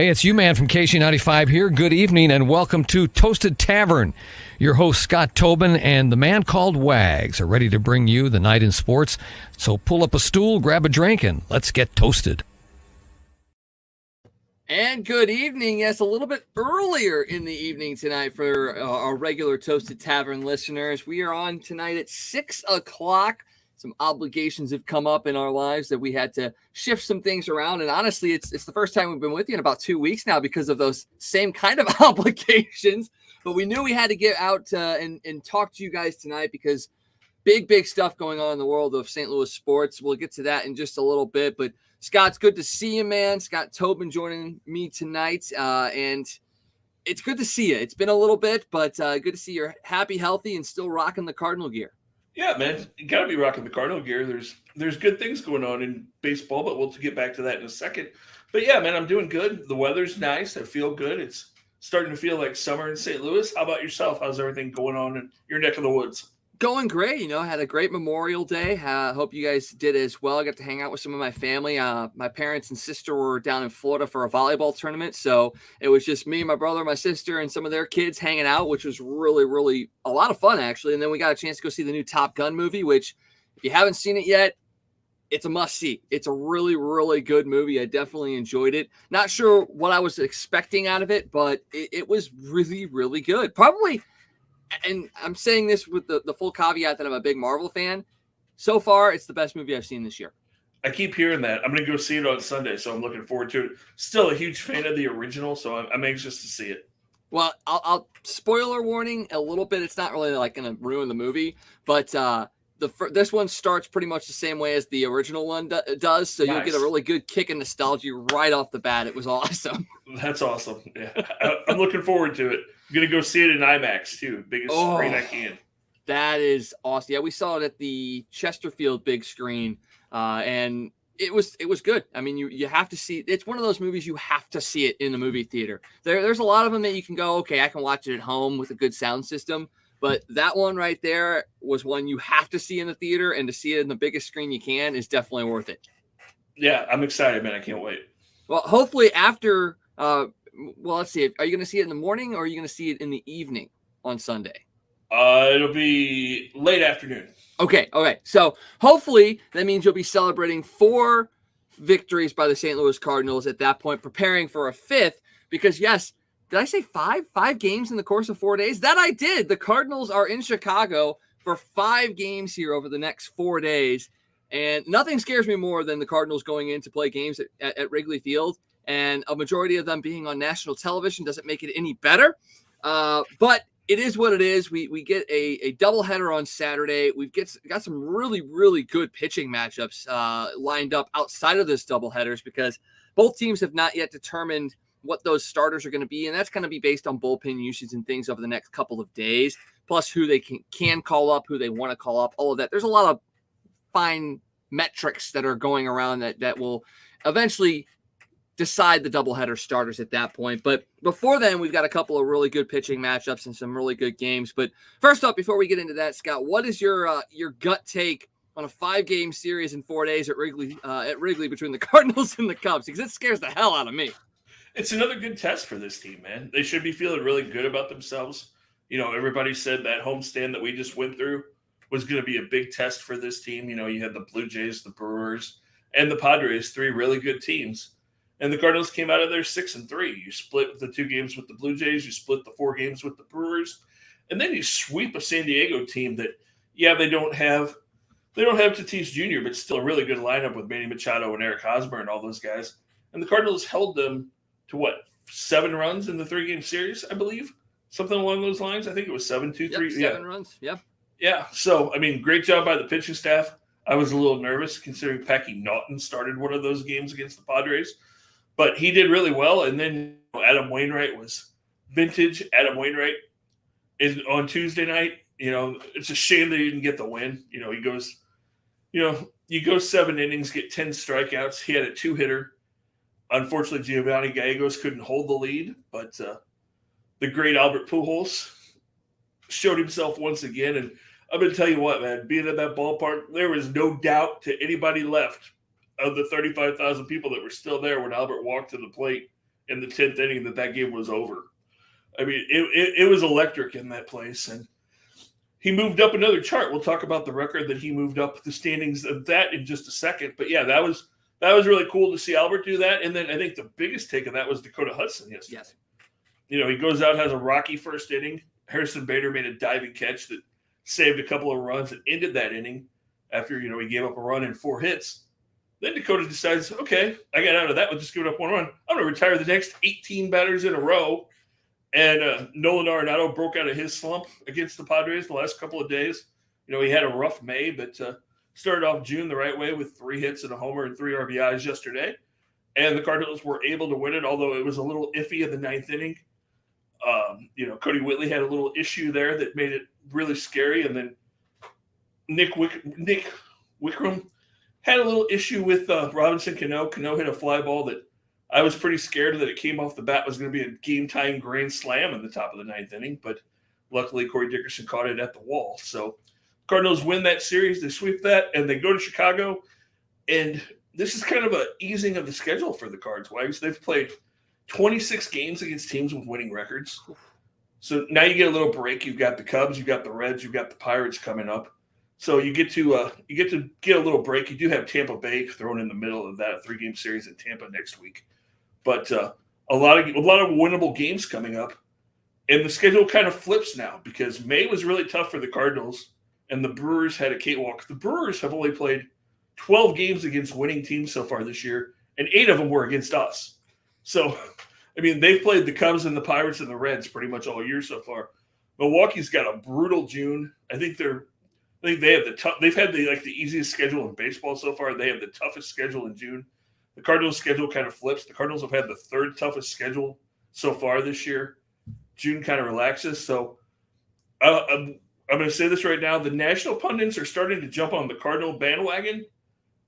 Hey, it's you, man, from KC95 here. Good evening and welcome to Toasted Tavern. Your host, Scott Tobin, and the man called Wags are ready to bring you the night in sports. So pull up a stool, grab a drink, and let's get toasted. And good evening. Yes, a little bit earlier in the evening tonight for our regular Toasted Tavern listeners. We are on tonight at 6 o'clock. Some obligations have come up in our lives that we had to shift some things around. And honestly, it's the first time we've been with you in about 2 weeks now because of those same kind of obligations. But we knew we had to get out and talk to you guys tonight because big stuff going on in the world of St. Louis sports. We'll get to that in just a little bit. But Scott, it's good to see you, man. Scott Tobin joining me tonight. And it's good to see you. It's been a little bit, but good to see you're happy, healthy, and still rocking the Cardinal gear. Yeah, man, you got to be rocking the Cardinal gear. There's good things going on in baseball, but we'll get back to that in a second. But yeah, man, I'm doing good. The weather's nice. I feel good. It's starting to feel like summer in St. Louis. How about yourself? How's everything going on in your neck of the woods? Going great. Had a great Memorial Day. Hope you guys did as well. I got to hang out with some of my family. My parents and sister were down in Florida for a volleyball tournament. So it was just me, my brother, my sister, and some of their kids hanging out, which was really, really a lot of fun, actually. And then we got a chance to go see the new Top Gun movie, which if you haven't seen it yet, it's a must-see. It's a really, really good movie. I definitely enjoyed it. Not sure what I was expecting out of it, but it was really, really good. Probably. And I'm saying this with the full caveat that I'm a big Marvel fan. So far, it's the best movie I've seen this year. I keep hearing that. I'm going to go see it on Sunday, so I'm looking forward to it. Still a huge fan of the original, so I'm anxious to see it. Well, I'll spoiler warning a little bit. It's not really like going to ruin the movie, but this one starts pretty much the same way as the original one does, so nice. You'll get a really good kick of nostalgia right off the bat. It was awesome. That's awesome. Yeah, I'm looking forward to it. I'm going to go see it in IMAX, too. Biggest screen I can. That is awesome. Yeah, we saw it at the Chesterfield big screen, and it was good. I mean, you have to see – it's one of those movies you have to see it in the movie theater. There's a lot of them that you can go, okay, I can watch it at home with a good sound system. But that one right there was one you have to see in the theater, and to see it in the biggest screen you can is definitely worth it. Yeah, I'm excited, man. I can't wait. Well, hopefully after let's see. Are you going to see it in the morning, or are you going to see it in the evening on Sunday? It'll be late afternoon. Okay. So hopefully that means you'll be celebrating 4 victories by the St. Louis Cardinals at that point, preparing for a 5th, because yes, did I say 5? 5 games in the course of 4 days? That I did. The Cardinals are in Chicago for 5 games here over the next 4 days. And nothing scares me more than the Cardinals going in to play games at Wrigley Field. And a majority of them being on national television doesn't make it any better. But it is what it is. We get a doubleheader on Saturday. We've got some really, really good pitching matchups lined up outside of this doubleheaders, because both teams have not yet determined what those starters are going to be, and that's going to be based on bullpen usage and things over the next couple of days, plus who they can call up, who they want to call up, all of that. There's a lot of fine metrics that are going around that will eventually decide the doubleheader starters at that point. But before then, we've got a couple of really good pitching matchups and some really good games. But first up, before we get into that, Scott, what is your gut take on a 5-game series in 4 days at Wrigley between the Cardinals and the Cubs? Because it scares the hell out of me. It's another good test for this team, man. They should be feeling really good about themselves. Everybody said that homestand that we just went through was going to be a big test for this team. You had the Blue Jays, the Brewers, and the Padres, 3 really good teams. And the Cardinals came out of there 6-3. You split the 2 games with the Blue Jays, you split the 4 games with the Brewers, and then you sweep a San Diego team that, yeah, they don't have Tatis Jr., but still a really good lineup with Manny Machado and Eric Hosmer and all those guys. And the Cardinals held them to 7 runs in the 3-game series, I believe, something along those lines. I think it was 7-2-3. 7 runs. Yep. Yeah. So, I mean, great job by the pitching staff. I was a little nervous considering Packy Naughton started one of those games against the Padres, but he did really well. And then Adam Wainwright was vintage. Adam Wainwright is on Tuesday night. It's a shame that he didn't get the win. He goes, you go 7 innings, get 10 strikeouts. He had a 2-hitter. Unfortunately, Giovanni Gallegos couldn't hold the lead, but the great Albert Pujols showed himself once again. And I'm going to tell you what, man, being at that ballpark, there was no doubt to anybody left of the 35,000 people that were still there when Albert walked to the plate in the 10th inning that game was over. I mean, it was electric in that place, and he moved up another chart. We'll talk about the record that he moved up the standings of that in just a second. But yeah, that was really cool to see Albert do that. And then I think the biggest take of that was Dakota Hudson yesterday. Yes. He goes out, has a rocky first inning. Harrison Bader made a diving catch that saved a couple of runs and ended that inning after, he gave up a run and 4 hits. Then Dakota decides, okay, I got out of that with just giving up 1 run. I'm going to retire the next 18 batters in a row. And Nolan Arenado broke out of his slump against the Padres the last couple of days. He had a rough May, but started off June the right way with 3 hits and a homer and 3 RBIs yesterday. And the Cardinals were able to win it, although it was a little iffy in the 9th inning. Cody Whitley had a little issue there that made it really scary. And then Nick Wickram had a little issue with Robinson Cano. Cano hit a fly ball that I was pretty scared that it came off the bat was going to be a game-tying grand slam in the top of the 9th inning, but luckily Corey Dickerson caught it at the wall. So Cardinals win that series, they sweep that, and they go to Chicago. And this is kind of an easing of the schedule for the Cards, Wags. They've played 26 games against teams with winning records. So now you get a little break. You've got the Cubs, you've got the Reds, you've got the Pirates coming up. So you get to get a little break. You do have Tampa Bay thrown in the middle of that, a 3-game series in Tampa next week. But a lot of winnable games coming up, and the schedule kind of flips now because May was really tough for the Cardinals, and the Brewers had a cakewalk. The Brewers have only played 12 games against winning teams so far this year, and 8 of them were against us. So, I mean, they've played the Cubs and the Pirates and the Reds pretty much all year so far. Milwaukee's got a brutal June. I think they have they've had the easiest schedule in baseball so far. They have the toughest schedule in June. The Cardinals' schedule kind of flips. The Cardinals have had the 3rd toughest schedule so far this year. June kind of relaxes. So I'm going to say this right now. The national pundits are starting to jump on the Cardinal bandwagon.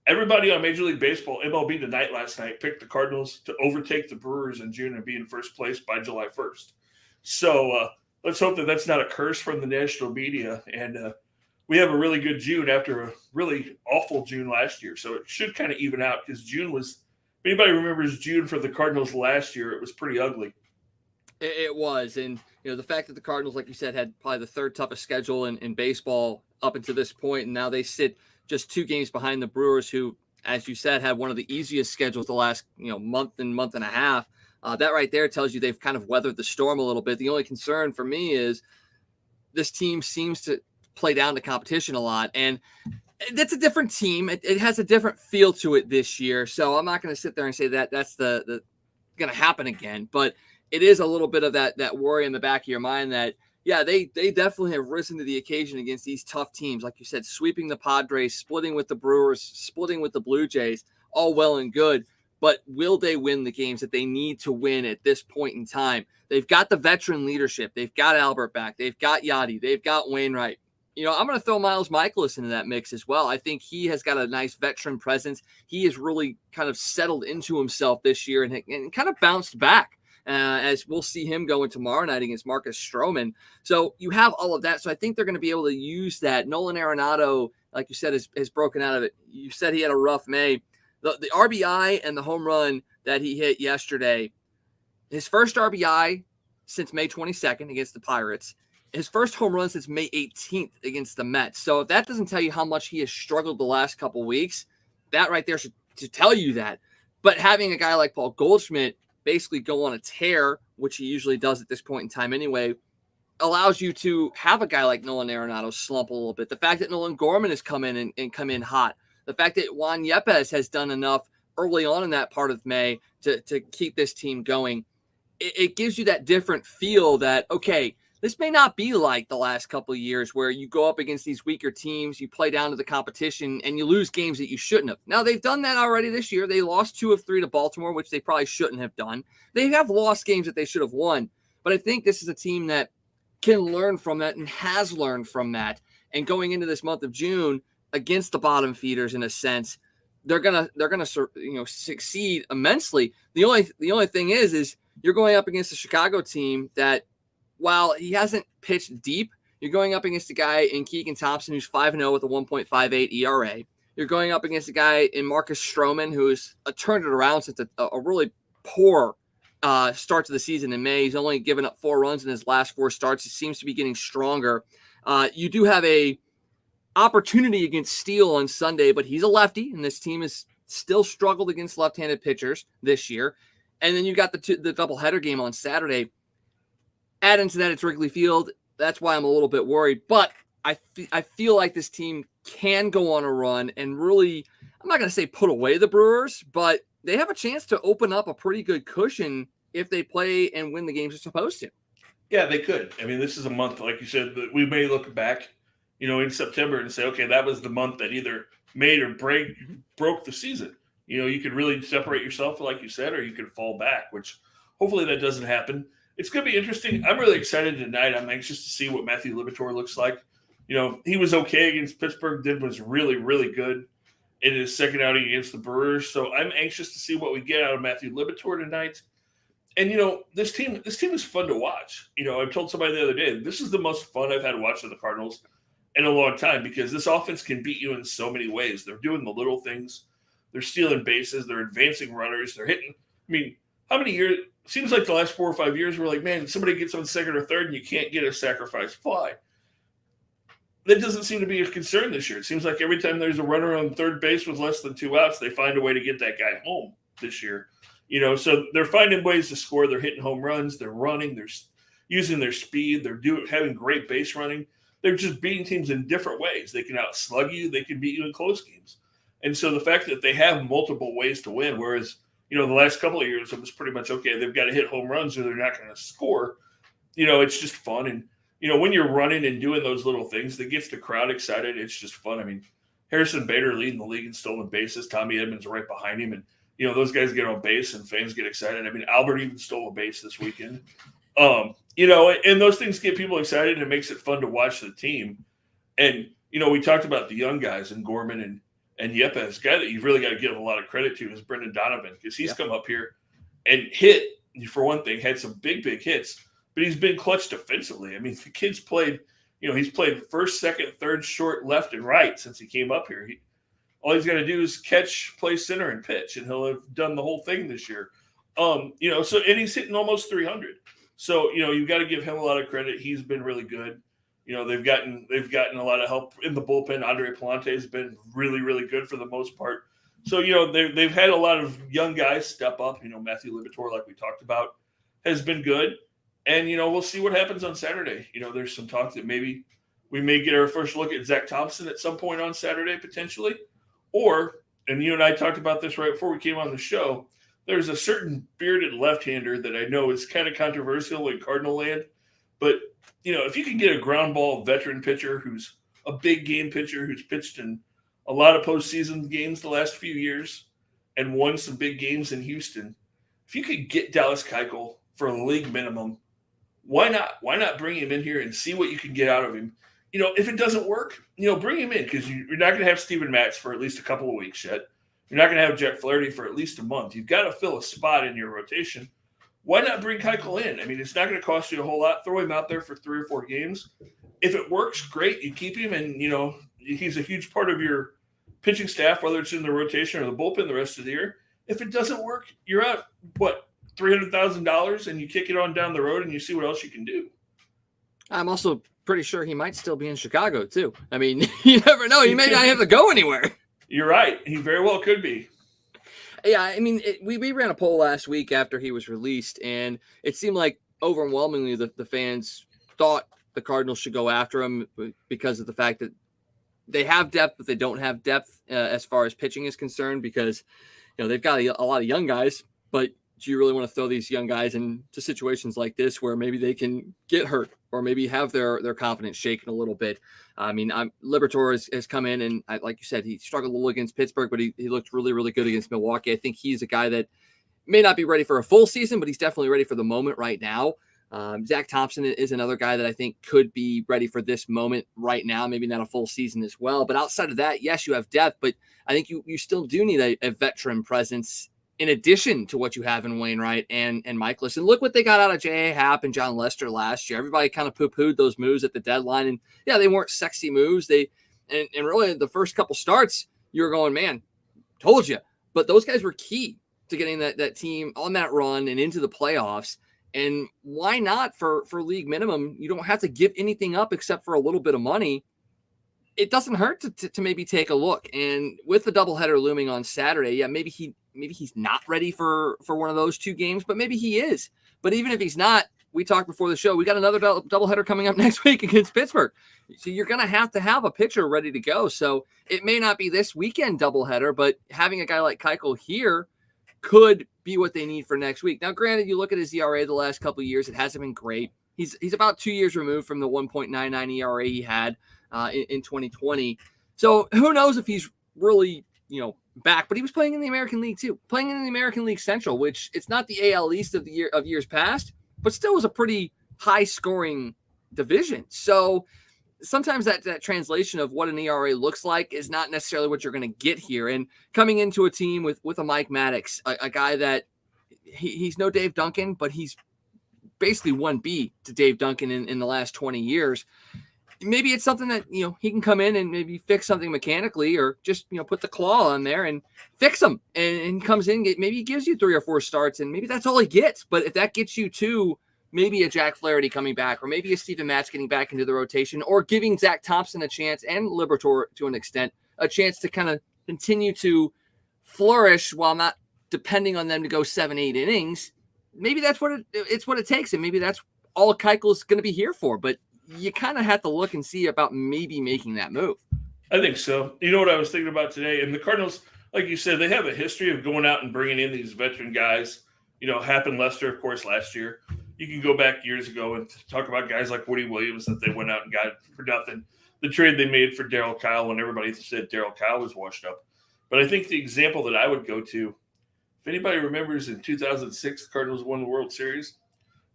Everybody on Major League Baseball, MLB Tonight last night, picked the Cardinals to overtake the Brewers in June and be in first place by July 1st. So let's hope that that's not a curse from the national media. And we have a really good June after a really awful June last year. So it should kind of even out because June was – if anybody remembers June for the Cardinals last year, it was pretty ugly. It was. And, the fact that the Cardinals, like you said, had probably the 3rd toughest schedule in baseball up until this point, and now they sit just 2 games behind the Brewers, who, as you said, had one of the easiest schedules the last month and a half. That right there tells you they've kind of weathered the storm a little bit. The only concern for me is this team seems to – play down the competition a lot, and that's a different team. It has a different feel to it this year, so I'm not going to sit there and say that that's the going to happen again, but it is a little bit of that worry in the back of your mind that they definitely have risen to the occasion against these tough teams, like you said, sweeping the Padres, splitting with the Brewers, splitting with the Blue Jays, all well and good, but will they win the games that they need to win at this point in time? They've got the veteran leadership, they've got Albert back, they've got Yachty, they've got Wainwright. I'm going to throw Miles Michaelis into that mix as well. I think he has got a nice veteran presence. He has really kind of settled into himself this year and kind of bounced back as we'll see him going tomorrow night against Marcus Stroman. So you have all of that. So I think they're going to be able to use that. Nolan Arenado, like you said, has broken out of it. You said he had a rough May. The RBI and the home run that he hit yesterday, his first RBI since May 22nd against the Pirates. His first home run since May 18th against the Mets. So if that doesn't tell you how much he has struggled the last couple of weeks, that right there should tell you that. But having a guy like Paul Goldschmidt basically go on a tear, which he usually does at this point in time anyway, allows you to have a guy like Nolan Arenado slump a little bit. The fact that Nolan Gorman has come in and come in hot. The fact that Juan Yepes has done enough early on in that part of May to keep this team going. It gives you that different feel that, okay, this may not be like the last couple of years where you go up against these weaker teams, you play down to the competition, and you lose games that you shouldn't have. Now, they've done that already this year. They lost 2 of 3 to Baltimore, which they probably shouldn't have done. They have lost games that they should have won. But I think this is a team that can learn from that and has learned from that. And going into this month of June against the bottom feeders, in a sense, they're gonna succeed immensely. The only thing is you're going up against a Chicago team that, while he hasn't pitched deep, you're going up against a guy in Keegan Thompson who's 5-0 with a 1.58 ERA. You're going up against a guy in Marcus Stroman who's turned it around since a really poor start to the season in May. He's only given up 4 runs in his last 4 starts. He seems to be getting stronger. You do have a opportunity against Steele on Sunday, but he's a lefty, and this team has still struggled against left-handed pitchers this year. And then you got the doubleheader game on Saturday. Add into that, it's Wrigley Field. That's why I'm a little bit worried. But I feel like this team can go on a run and really, I'm not going to say put away the Brewers, but they have a chance to open up a pretty good cushion if they play and win the games they're supposed to. Yeah, they could. I mean, this is a month, like you said, that we may look back, in September and say, okay, that was the month that either made or broke the season. You could really separate yourself, like you said, or you could fall back, which hopefully that doesn't happen. It's going to be interesting. I'm really excited tonight. I'm anxious to see what Matthew Liberatore looks like. He was okay against Pittsburgh. Was really, really good in his second outing against the Brewers. So I'm anxious to see what we get out of Matthew Liberatore tonight. And, this team is fun to watch. I told somebody the other day, this is the most fun I've had watching the Cardinals in a long time because this offense can beat you in so many ways. They're doing the little things. They're stealing bases. They're advancing runners. They're hitting. I mean, how many years? Seems like the last 4 or 5 years, we're like, man, somebody gets on second or third and you can't get a sacrifice fly. That doesn't seem to be a concern this year. It seems like every time there's a runner on third base with less than 2 outs, they find a way to get that guy home this year. So they're finding ways to score. They're hitting home runs. They're running. They're using their speed. They're having great base running. They're just beating teams in different ways. They can outslug you. They can beat you in close games. And so the fact that they have multiple ways to win, whereas, the last couple of years it was pretty much, okay, they've got to hit home runs or they're not going to score. It's just fun. And, when you're running and doing those little things that gets the crowd excited, it's just fun. I mean, Harrison Bader leading the league in stolen bases. Tommy Edmonds right behind him. And, those guys get on base and fans get excited. I mean, Albert even stole a base this weekend. And those things get people excited and it makes it fun to watch the team. And, we talked about the young guys and Gorman and Yepes. Guy that you've really got to give a lot of credit to is Brendan Donovan because he's come up here and hit, for one thing, had some big hits, but he's been clutch defensively. I mean, the kid's played, he's played first, second, third, short, left, and right since he came up here. All he's got to do is catch, play center, and pitch, and he'll have done the whole thing this year. And he's hitting almost 300. So, you've got to give him a lot of credit. He's been really good. They've gotten a lot of help in the bullpen. Andre Palante has been really, really good for the most part. So, they've had a lot of young guys step up. Matthew Liberatore, like we talked about, has been good. And, we'll see what happens on Saturday. There's some talk that maybe we may get our first look at Zach Thompson at some point on Saturday, potentially. Or, and you and I talked about this right before we came on the show, there's a certain bearded left-hander that I know is kind of controversial in Cardinal land. But, if you can get a ground ball veteran pitcher who's a big game pitcher who's pitched in a lot of postseason games the last few years and won some big games in Houston, if you could get Dallas Keuchel for a league minimum, why not? Why not bring him in here and see what you can get out of him? If it doesn't work, bring him in because you're not going to have Steven Matz for at least a couple of weeks yet. You're not going to have Jack Flaherty for at least a month. You've got to fill a spot in your rotation. Why not bring Keuchel in? I mean, it's not going to cost you a whole lot. Throw him out there for 3 or 4 games. If it works, great. You keep him, and, he's a huge part of your pitching staff, whether it's in the rotation or the bullpen the rest of the year. If it doesn't work, you're out, $300,000, and you kick it on down the road and you see what else you can do. I'm also pretty sure he might still be in Chicago, too. I mean, you never know. He may not have to go anywhere. You're right. He very well could be. Yeah, I mean, we ran a poll last week after he was released, and it seemed like overwhelmingly the fans thought the Cardinals should go after him because of the fact that they have depth, but they don't have depth as far as pitching is concerned because, they've got a lot of young guys, but do you really want to throw these young guys into situations like this where maybe they can get hurt or maybe have their confidence shaken a little bit? I mean, Liberatore has come in and like you said, he struggled a little against Pittsburgh, but he looked really, really good against Milwaukee. I think he's a guy that may not be ready for a full season, but he's definitely ready for the moment right now. Zach Thompson is another guy that I think could be ready for this moment right now, maybe not a full season as well. But outside of that, yes, you have depth, but I think you still do need a veteran presence in addition to what you have in Wainwright and Michaelis. And look what they got out of J.A. Happ and John Lester last year. Everybody kind of poo-pooed those moves at the deadline. And, yeah, they weren't sexy moves. And really the first couple starts, you were going, man, told you. But those guys were key to getting that team on that run and into the playoffs. And why not for league minimum? You don't have to give anything up except for a little bit of money. It doesn't hurt to maybe take a look. And with the doubleheader looming on Saturday, yeah, maybe he's not ready for one of those 2 games, but maybe he is. But even if he's not, we talked before the show, we got another doubleheader coming up next week against Pittsburgh. So you're going to have a pitcher ready to go. So it may not be this weekend doubleheader, but having a guy like Keuchel here could be what they need for next week. Now, granted, you look at his ERA the last couple of years, it hasn't been great. He's about 2 years removed from the 1.99 ERA he had in 2020. So who knows if he's really, back, but he was playing in the American League too, playing in the American League Central, which it's not the AL East of years past, but still was a pretty high scoring division. So sometimes that translation of what an ERA looks like is not necessarily what you're going to get here. And coming into a team with a Mike Maddox, a guy that he's no Dave Duncan, but he's basically 1B to Dave Duncan in the last 20 years. Maybe it's something that, he can come in and maybe fix something mechanically, or just, put the claw on there and fix them, and comes in, maybe he gives you 3 or 4 starts, and maybe that's all he gets. But if that gets you to maybe a Jack Flaherty coming back, or maybe a Steven Matz getting back into the rotation, or giving Zach Thompson a chance, and Liberatore to an extent, a chance to kind of continue to flourish while not depending on them to go 7-8 innings, maybe that's what it takes. And maybe that's all Keuchel is going to be here for. But you kind of have to look and see about maybe making that move. I think so. You know what I was thinking about today? And the Cardinals, like you said, they have a history of going out and bringing in these veteran guys. Happened Lester, of course, last year. You can go back years ago and talk about guys like Woody Williams that they went out and got for nothing. The trade they made for Darryl Kyle, when everybody said Darryl Kyle was washed up. But I think the example that I would go to, if anybody remembers, in 2006, the Cardinals won the World Series.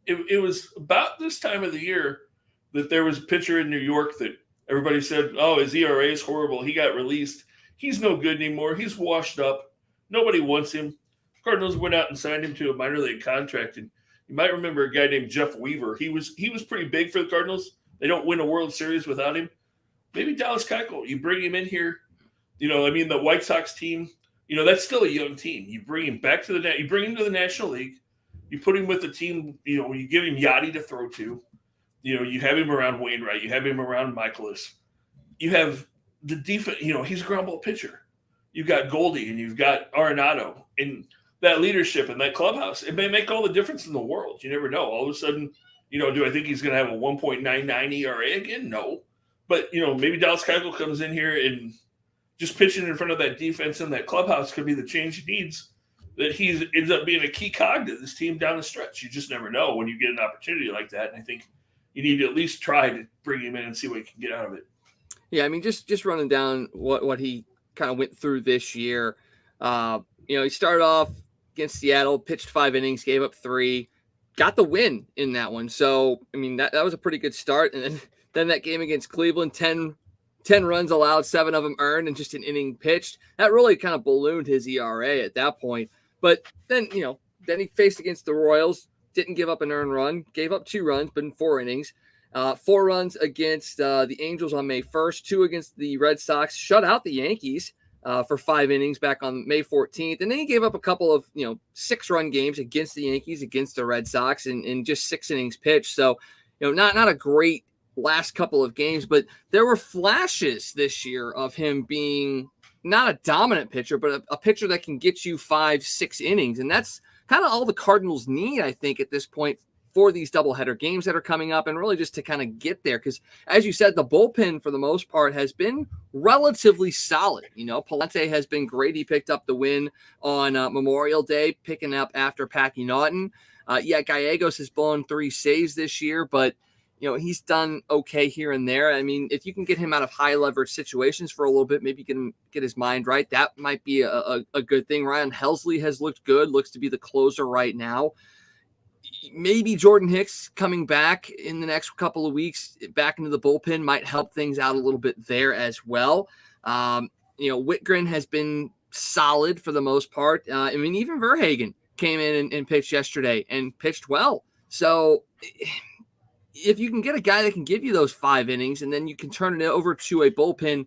It was about this time of the year that there was a pitcher in New York that everybody said, oh, his ERA is horrible. He got released. He's no good anymore. He's washed up. Nobody wants him. Cardinals went out and signed him to a minor league contract. And you might remember a guy named Jeff Weaver. He was pretty big for the Cardinals. They don't win a World Series without him. Maybe Dallas Keuchel, you bring him in here. The White Sox team, that's still a young team. You bring him back to you bring him to the National League. You put him with the team, you give him Yachty to throw to. You have him around Wainwright. You have him around Michaelis. You have the defense. He's a ground ball pitcher. You've got Goldie and you've got Arenado. And that leadership in that clubhouse, it may make all the difference in the world. You never know. All of a sudden, do I think he's going to have a 1.99 ERA again? No. But, maybe Dallas Keuchel comes in here and just pitching in front of that defense and that clubhouse could be the change he needs, that he ends up being a key cog to this team down the stretch. You just never know when you get an opportunity like that. And I think you need to at least try to bring him in and see what you can get out of it. Yeah, I mean, just running down what he kind of went through this year. He started off against Seattle, pitched 5 innings, gave up 3, got the win in that one. So, I mean, that was a pretty good start. And then that game against Cleveland, 10 runs allowed, 7 of them earned, and just an inning pitched. That really kind of ballooned his ERA at that point. But then, then he faced against the Royals, didn't give up an earned run, gave up 2 runs, but in 4 innings. 4 runs against the Angels on May 1st, 2 against the Red Sox, shut out the Yankees for 5 innings back on May 14th. And then he gave up a couple of, 6-run games against the Yankees, against the Red Sox, and just 6 innings pitched. So, not a great last couple of games, but there were flashes this year of him being not a dominant pitcher, but a pitcher that can get you 5-6 innings. And that's kind of all the Cardinals need, I think, at this point for these doubleheader games that are coming up, and really just to kind of get there. Because as you said, the bullpen for the most part has been relatively solid. Palante has been great. He picked up the win on Memorial Day, picking up after Packy Naughton. Gallegos has blown 3 saves this year, but he's done okay here and there. I mean, if you can get him out of high leverage situations for a little bit, maybe get his mind right, that might be a good thing. Ryan Helsley has looked good, looks to be the closer right now. Maybe Jordan Hicks coming back in the next couple of weeks back into the bullpen might help things out a little bit there as well. Whitgren has been solid for the most part. Even Verhagen came in and pitched yesterday and pitched well. So if you can get a guy that can give you those 5 innings, and then you can turn it over to a bullpen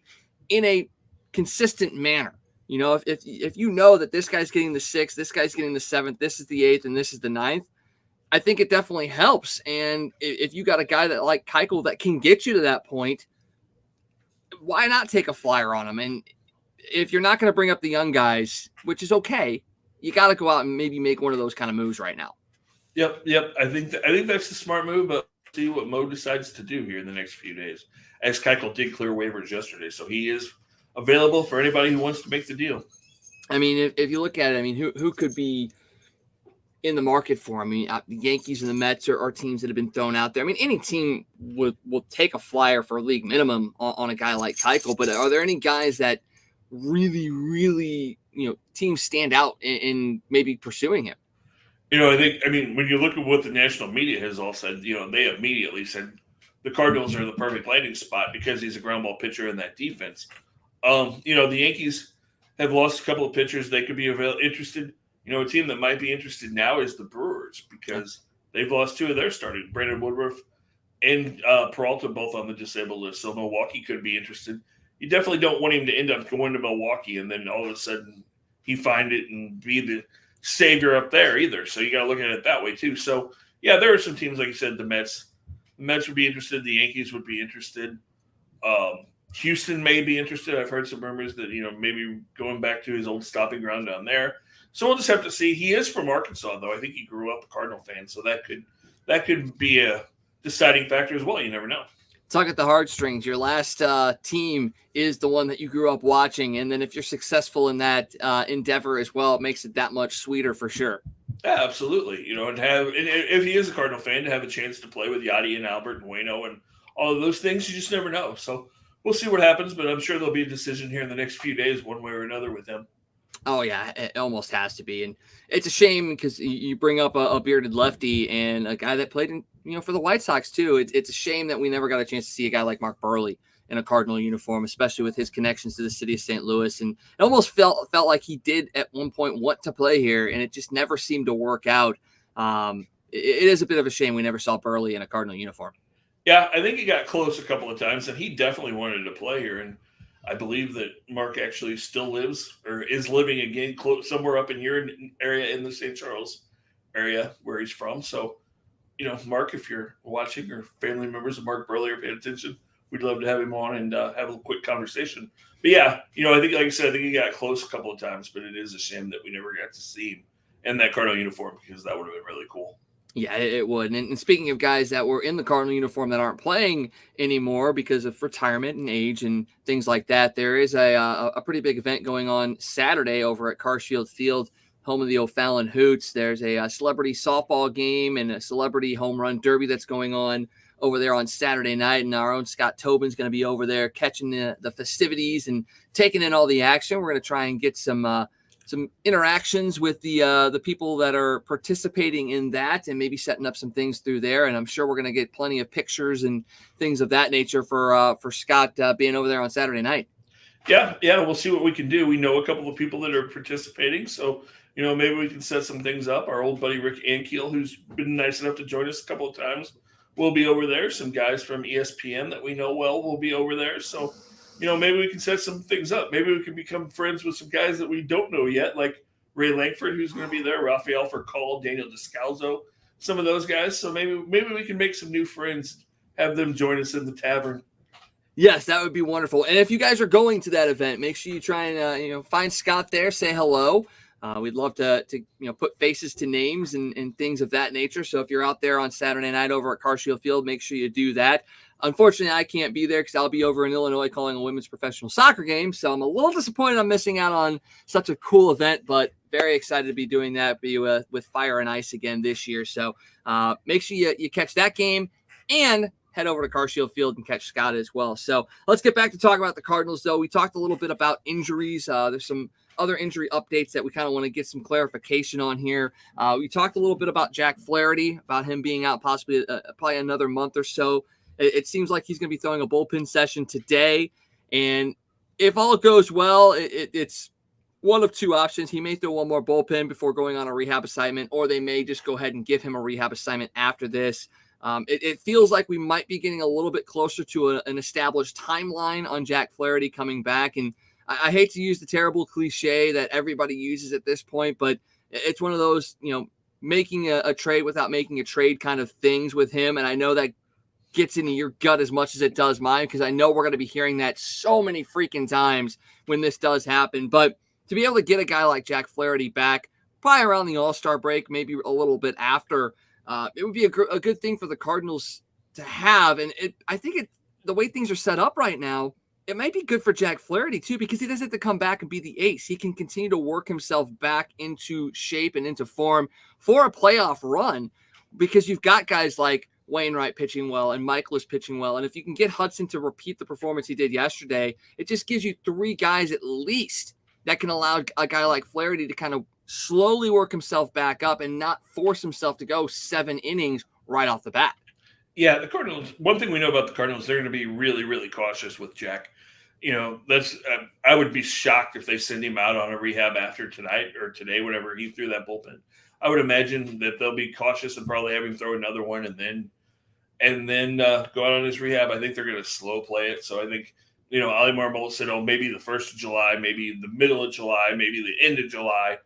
in a consistent manner, You know, if you know that this guy's getting the 6th, this guy's getting the 7th, this is the 8th, and this is the 9th, I think it definitely helps. And if you got a guy that like Keuchel that can get you to that point, why not take a flyer on him? And if you're not going to bring up the young guys, which is okay, you got to go out and maybe make one of those kind of moves right now. Yep. I think that's the smart move, but see what Mo decides to do here in the next few days. As Keuchel did clear waivers yesterday, so he is available for anybody who wants to make the deal. I mean, if you look at it, I mean, who could be in the market for him? I mean, the Yankees and the Mets are teams that have been thrown out there. I mean, any team will take a flyer for a league minimum on a guy like Keuchel, but are there any guys that really, teams stand out in maybe pursuing him? I mean, when you look at what the national media has all said, they immediately said the Cardinals are the perfect landing spot because he's a ground ball pitcher in that defense. The Yankees have lost a couple of pitchers. They could be interested. A team that might be interested now is the Brewers because they've lost 2 of their starting, Brandon Woodruff and Peralta, both on the disabled list. So Milwaukee could be interested. You definitely don't want him to end up going to Milwaukee and then all of a sudden he find it and be the savior up there either. So you got to look at it that way too. So yeah, there are some teams, like you said, the Mets would be interested. The Yankees would be interested. Houston may be interested. I've heard some rumors that, maybe going back to his old stopping ground down there. So we'll just have to see. He is from Arkansas, though. I think he grew up a Cardinal fan, so that could be a deciding factor as well. You never know. Tug at the heartstrings. Your last team is the one that you grew up watching, and then if you're successful in that endeavor as well, it makes it that much sweeter for sure. Yeah, absolutely. And if he is a Cardinal fan, to have a chance to play with Yachty and Albert and Waino and all of those things, you just never know. So we'll see what happens, but I'm sure there'll be a decision here in the next few days, one way or another, with him. Oh, yeah, it almost has to be. And it's a shame because you bring up a bearded lefty and a guy that played for the White Sox, too. It's a shame that we never got a chance to see a guy like Mark Burley in a Cardinal uniform, especially with his connections to the city of St. Louis. And it almost felt like he did at one point want to play here, and it just never seemed to work out. It is a bit of a shame we never saw Burley in a Cardinal uniform. Yeah, I think he got close a couple of times, and he definitely wanted to play here. And I believe that Mark actually still lives or is living again close somewhere up in your area in the St. Charles area where he's from. So, Mark, if you're watching or family members of Mark Burley are paying attention, we'd love to have him on and have a quick conversation. But yeah, I think, like I said, I think he got close a couple of times, but it is a shame that we never got to see him in that Cardinal uniform because that would have been really cool. Yeah, it would. And speaking of guys that were in the Cardinal uniform that aren't playing anymore because of retirement and age and things like that, there is a pretty big event going on Saturday over at Carsfield Field, home of the O'Fallon Hoots. There's a celebrity softball game and a celebrity home run derby that's going on over there on Saturday night. And our own Scott Tobin's going to be over there catching the festivities and taking in all the action. We're going to try and get some interactions with the people that are participating in that and maybe setting up some things through there. And I'm sure we're going to get plenty of pictures and things of that nature for Scott being over there on Saturday night. Yeah. We'll see what we can do. We know a couple of people that are participating. So, maybe we can set some things up. Our old buddy, Rick Ankiel, who's been nice enough to join us a couple of times, will be over there. Some guys from ESPN that we know well will be over there. So, maybe we can set some things up. Maybe we can become friends with some guys that we don't know yet, like Ray Langford, who's going to be there, Rafael Furcal, Daniel Descalzo, some of those guys. So maybe we can make some new friends, have them join us in the tavern. Yes, that would be wonderful. And if you guys are going to that event, make sure you try and find Scott there, say hello. We'd love to put faces to names and things of that nature. So if you're out there on Saturday night over at Carsfield Field, make sure you do that. Unfortunately, I can't be there because I'll be over in Illinois calling a women's professional soccer game. So I'm a little disappointed I'm missing out on such a cool event, but very excited to be doing that, be with Fire and Ice again this year. So make sure you catch that game and head over to Carsfield Field and catch Scott as well. So let's get back to talk about the Cardinals, though. We talked a little bit about injuries. There's some other injury updates that we kind of want to get some clarification on here. We talked a little bit about Jack Flaherty, about him being out possibly probably another month or so. It seems like he's going to be throwing a bullpen session today. And if all goes well, it's one of two options. He may throw one more bullpen before going on a rehab assignment, or they may just go ahead and give him a rehab assignment after this. It feels like we might be getting a little bit closer to an established timeline on Jack Flaherty coming back. And I hate to use the terrible cliche that everybody uses at this point, but it's one of those, making a trade without making a trade kind of things with him. And I know that gets into your gut as much as it does mine, because I know we're going to be hearing that so many freaking times when this does happen. But to be able to get a guy like Jack Flaherty back, probably around the All-Star break, maybe a little bit after, it would be a good thing for the Cardinals to have. And I think the way things are set up right now, it might be good for Jack Flaherty too, because he doesn't have to come back and be the ace. He can continue to work himself back into shape and into form for a playoff run, because you've got guys like Wainwright pitching well and Michaelis pitching well. And if you can get Hudson to repeat the performance he did yesterday, it just gives you 3 guys at least that can allow a guy like Flaherty to kind of slowly work himself back up and not force himself to go 7 innings right off the bat. Yeah, the Cardinals, one thing we know about the Cardinals, they're going to be really, really cautious with Jack. That's I would be shocked if they send him out on a rehab after tonight or today, whenever he threw that bullpen. I would imagine that they'll be cautious and probably have him throw another one and then go out on his rehab. I think they're going to slow play it. So I think, Ali Marmol said, maybe the 1st of July, maybe the middle of July, maybe the end of July.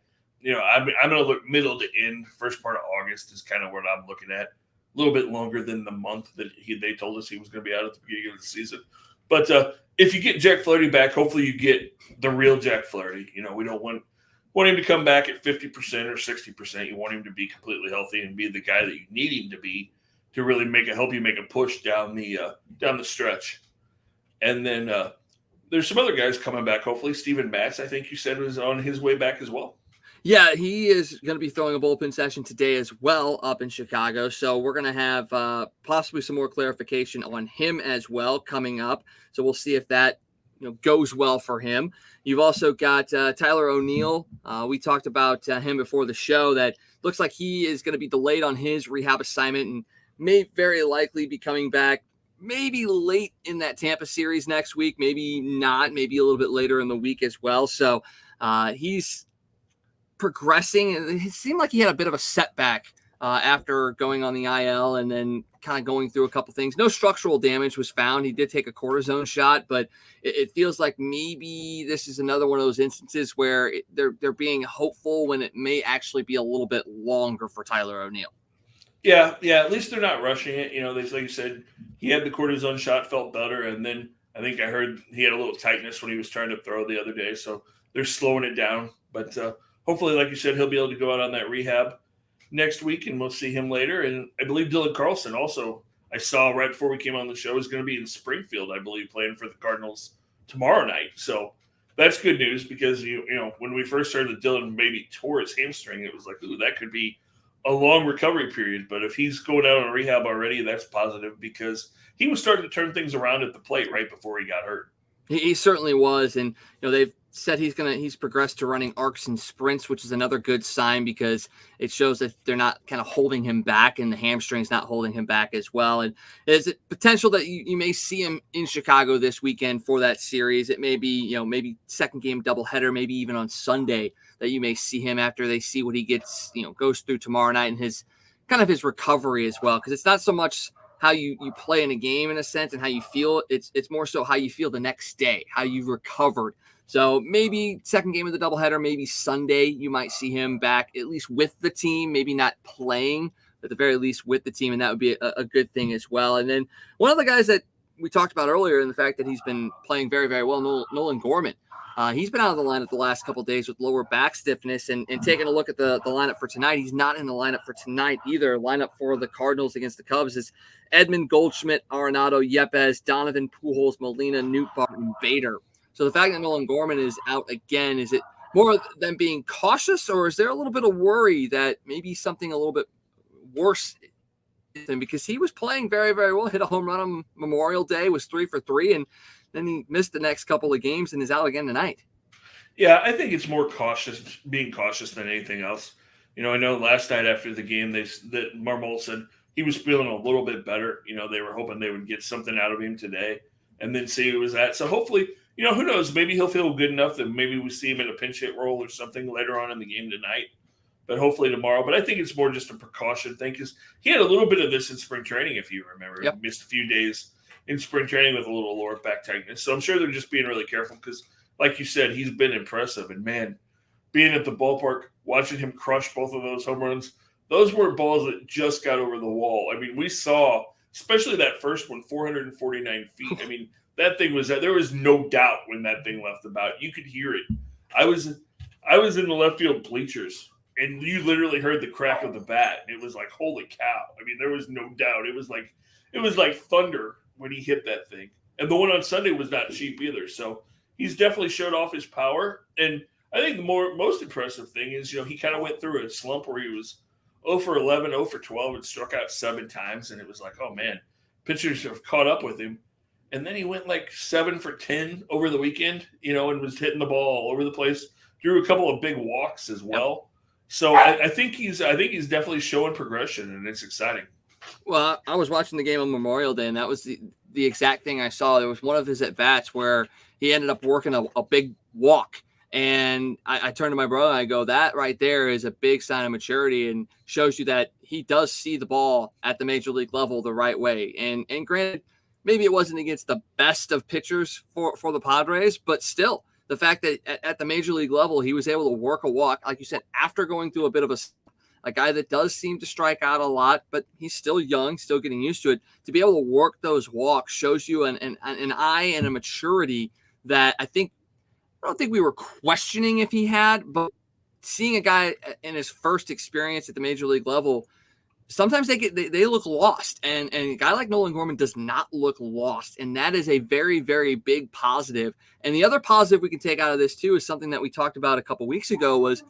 I'm going to look middle to end. First part of August is kind of what I'm looking at. A little bit longer than the month that they told us he was going to be out at the beginning of the season. But if you get Jack Flaherty back, hopefully you get the real Jack Flaherty. We don't want him to come back at 50% or 60%. You want him to be completely healthy and be the guy that you need him to be to really help you make a push down the stretch. And then there's some other guys coming back. Hopefully Steven Matz, I think you said, was on his way back as well. Yeah, he is going to be throwing a bullpen session today as well up in Chicago. So we're going to have possibly some more clarification on him as well coming up. So we'll see if that goes well for him. You've also got Tyler O'Neill. We talked about him before the show. That looks like he is going to be delayed on his rehab assignment and may very likely be coming back maybe late in that Tampa series next week, maybe not, maybe a little bit later in the week as well. So he's progressing. It seemed like he had a bit of a setback after going on the IL and then kind of going through a couple things. No structural damage was found. He did take a cortisone shot, but it feels like maybe this is another one of those instances where they're being hopeful when it may actually be a little bit longer for Tyler O'Neill. Yeah. At least they're not rushing it. Like you said, he had the cortisone shot, felt better, and then I think I heard he had a little tightness when he was trying to throw the other day, so they're slowing it down. But hopefully, like you said, he'll be able to go out on that rehab next week, and we'll see him later. And I believe Dylan Carlson also, I saw right before we came on the show, is going to be in Springfield, I believe, playing for the Cardinals tomorrow night. So that's good news, because when we first heard that Dylan maybe tore his hamstring, it was like, ooh, that could be a long recovery period. But if he's going out on rehab already, that's positive, because he was starting to turn things around at the plate right before he got hurt. He certainly was. And, they've said he's progressed to running arcs and sprints, which is another good sign, because it shows that they're not kind of holding him back, and the hamstring's not holding him back as well. And there's a potential that you may see him in Chicago this weekend for that series. It may be, maybe second game doubleheader, maybe even on Sunday, that you may see him after they see what he gets, goes through tomorrow night, and his recovery as well. Because it's not so much how you play in a game in a sense and how you feel. It's more so how you feel the next day, how you've recovered. So maybe second game of the doubleheader, maybe Sunday, you might see him back at least with the team, maybe not playing, but at the very least with the team. And that would be a good thing as well. And then one of the guys that we talked about earlier, in the fact that he's been playing very, very well, Nolan Gorman. He's been out of the lineup the last couple of days with lower back stiffness, and taking a look at the lineup for tonight, he's not in the lineup for tonight either. Lineup for the Cardinals against the Cubs is Edmund, Goldschmidt, Arenado, Yepes, Donovan, Pujols, Molina, Nootbaar, and Bader. So the fact that Nolan Gorman is out again, is it more than being cautious, or is there a little bit of worry that maybe something a little bit worse? Because he was playing very, very well, hit a home run on Memorial Day, was 3 for 3, and then he missed the next couple of games and is out again tonight. Yeah, I think it's more being cautious than anything else. I know last night after the game, that Marmol said he was feeling a little bit better. They were hoping they would get something out of him today and then see who was at. So hopefully, who knows, maybe he'll feel good enough that maybe we see him in a pinch hit role or something later on in the game tonight. But hopefully tomorrow. But I think it's more just a precaution thing, because he had a little bit of this in spring training, if you remember. Yep. He missed a few days in spring training with a little lower back tightness. So I'm sure they're just being really careful, because like you said, he's been impressive. And man, being at the ballpark, watching him crush both of those home runs, those were balls that just got over the wall. I mean, we saw, especially that first one, 449 feet. I mean, that thing was, there was no doubt when that thing left the bat. You could hear it. I was in the left field bleachers, and you literally heard the crack of the bat. It was like, holy cow. I mean, there was no doubt. It was like thunder when he hit that thing. And the one on Sunday was not cheap either. So he's definitely showed off his power. And I think the most impressive thing is, he kind of went through a slump where he was 0 for 11, 0 for 12, and struck out 7 times. And it was like, oh, man, pitchers have caught up with him. And then he went like 7 for 10 over the weekend, and was hitting the ball all over the place. Drew a couple of big walks as well. So I think he's definitely showing progression, and it's exciting. Well, I was watching the game on Memorial Day, and that was the exact thing I saw. There was one of his at-bats where he ended up working a big walk. And I turned to my brother and I go, that right there is a big sign of maturity and shows you that he does see the ball at the major league level the right way. And granted, maybe it wasn't against the best of pitchers for the Padres, but still, the fact that at the major league level, he was able to work a walk, like you said, after going through a bit of a guy that does seem to strike out a lot, but he's still young, still getting used to it. To be able to work those walks shows you an eye and a maturity that I don't think we were questioning if he had, but seeing a guy in his first experience at the major league level, sometimes they look lost, and a guy like Nolan Gorman does not look lost, and that is a very, very big positive. And the other positive we can take out of this too is something that we talked about a couple weeks ago was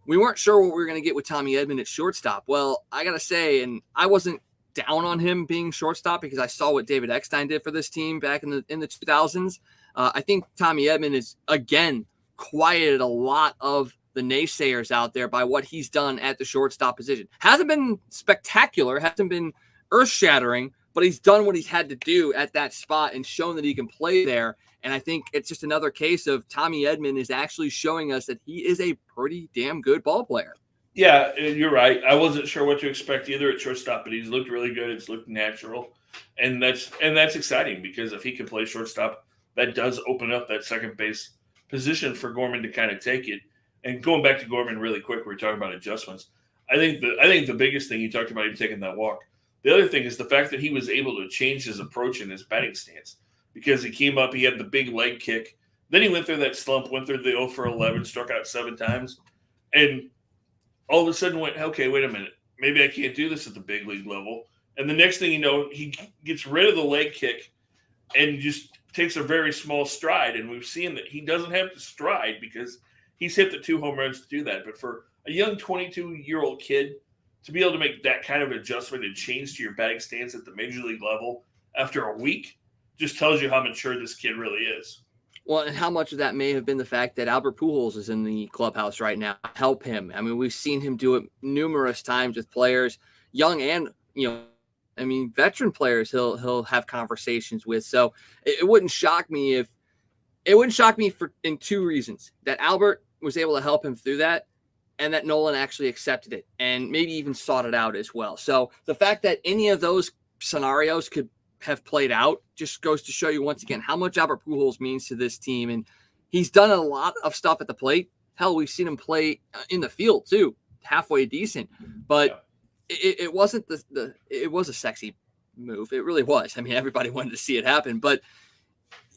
we weren't sure what we were going to get with Tommy Edman at shortstop. Well, I got to say, and I wasn't down on him being shortstop because I saw what David Eckstein did for this team back in the 2000s. I think Tommy Edman is, again, quieted a lot of the naysayers out there by what he's done at the shortstop position. Hasn't been spectacular, hasn't been earth-shattering, but he's done what he's had to do at that spot and shown that he can play there. And I think it's just another case of Tommy Edman is actually showing us that he is a pretty damn good ball player. Yeah, you're right. I wasn't sure what to expect either at shortstop, but he's looked really good. It's looked natural. And that's exciting because if he can play shortstop, that does open up that second base position for Gorman to kind of take it. And going back to Gorman really quick, we were talking about adjustments. I think the biggest thing, you talked about him taking that walk. The other thing is the fact that he was able to change his approach and his batting stance because he came up, he had the big leg kick. Then he went through that slump, went through the 0 for 11, struck out 7 times. And all of a sudden went, okay, wait a minute. Maybe I can't do this at the big league level. And the next thing you know, he gets rid of the leg kick and just takes a very small stride. And we've seen that he doesn't have to stride because he's hit the 2 home runs to do that. But for a young 22-year-old kid to be able to make that kind of adjustment and change to your batting stance at the major league level after a week just tells you how mature this kid really is. Well, and how much of that may have been the fact that Albert Pujols is in the clubhouse right now. Help him. I mean, we've seen him do it numerous times with players, young and, veteran players he'll have conversations with. So it wouldn't shock me in 2 reasons: that Albert was able to help him through that, and that Nolan actually accepted it and maybe even sought it out as well. So the fact that any of those scenarios could have played out just goes to show you once again how much Albert Pujols means to this team. And he's done a lot of stuff at the plate. Hell, we've seen him play in the field too, halfway decent, but it wasn't it was a sexy move. It really was. I mean, everybody wanted to see it happen, but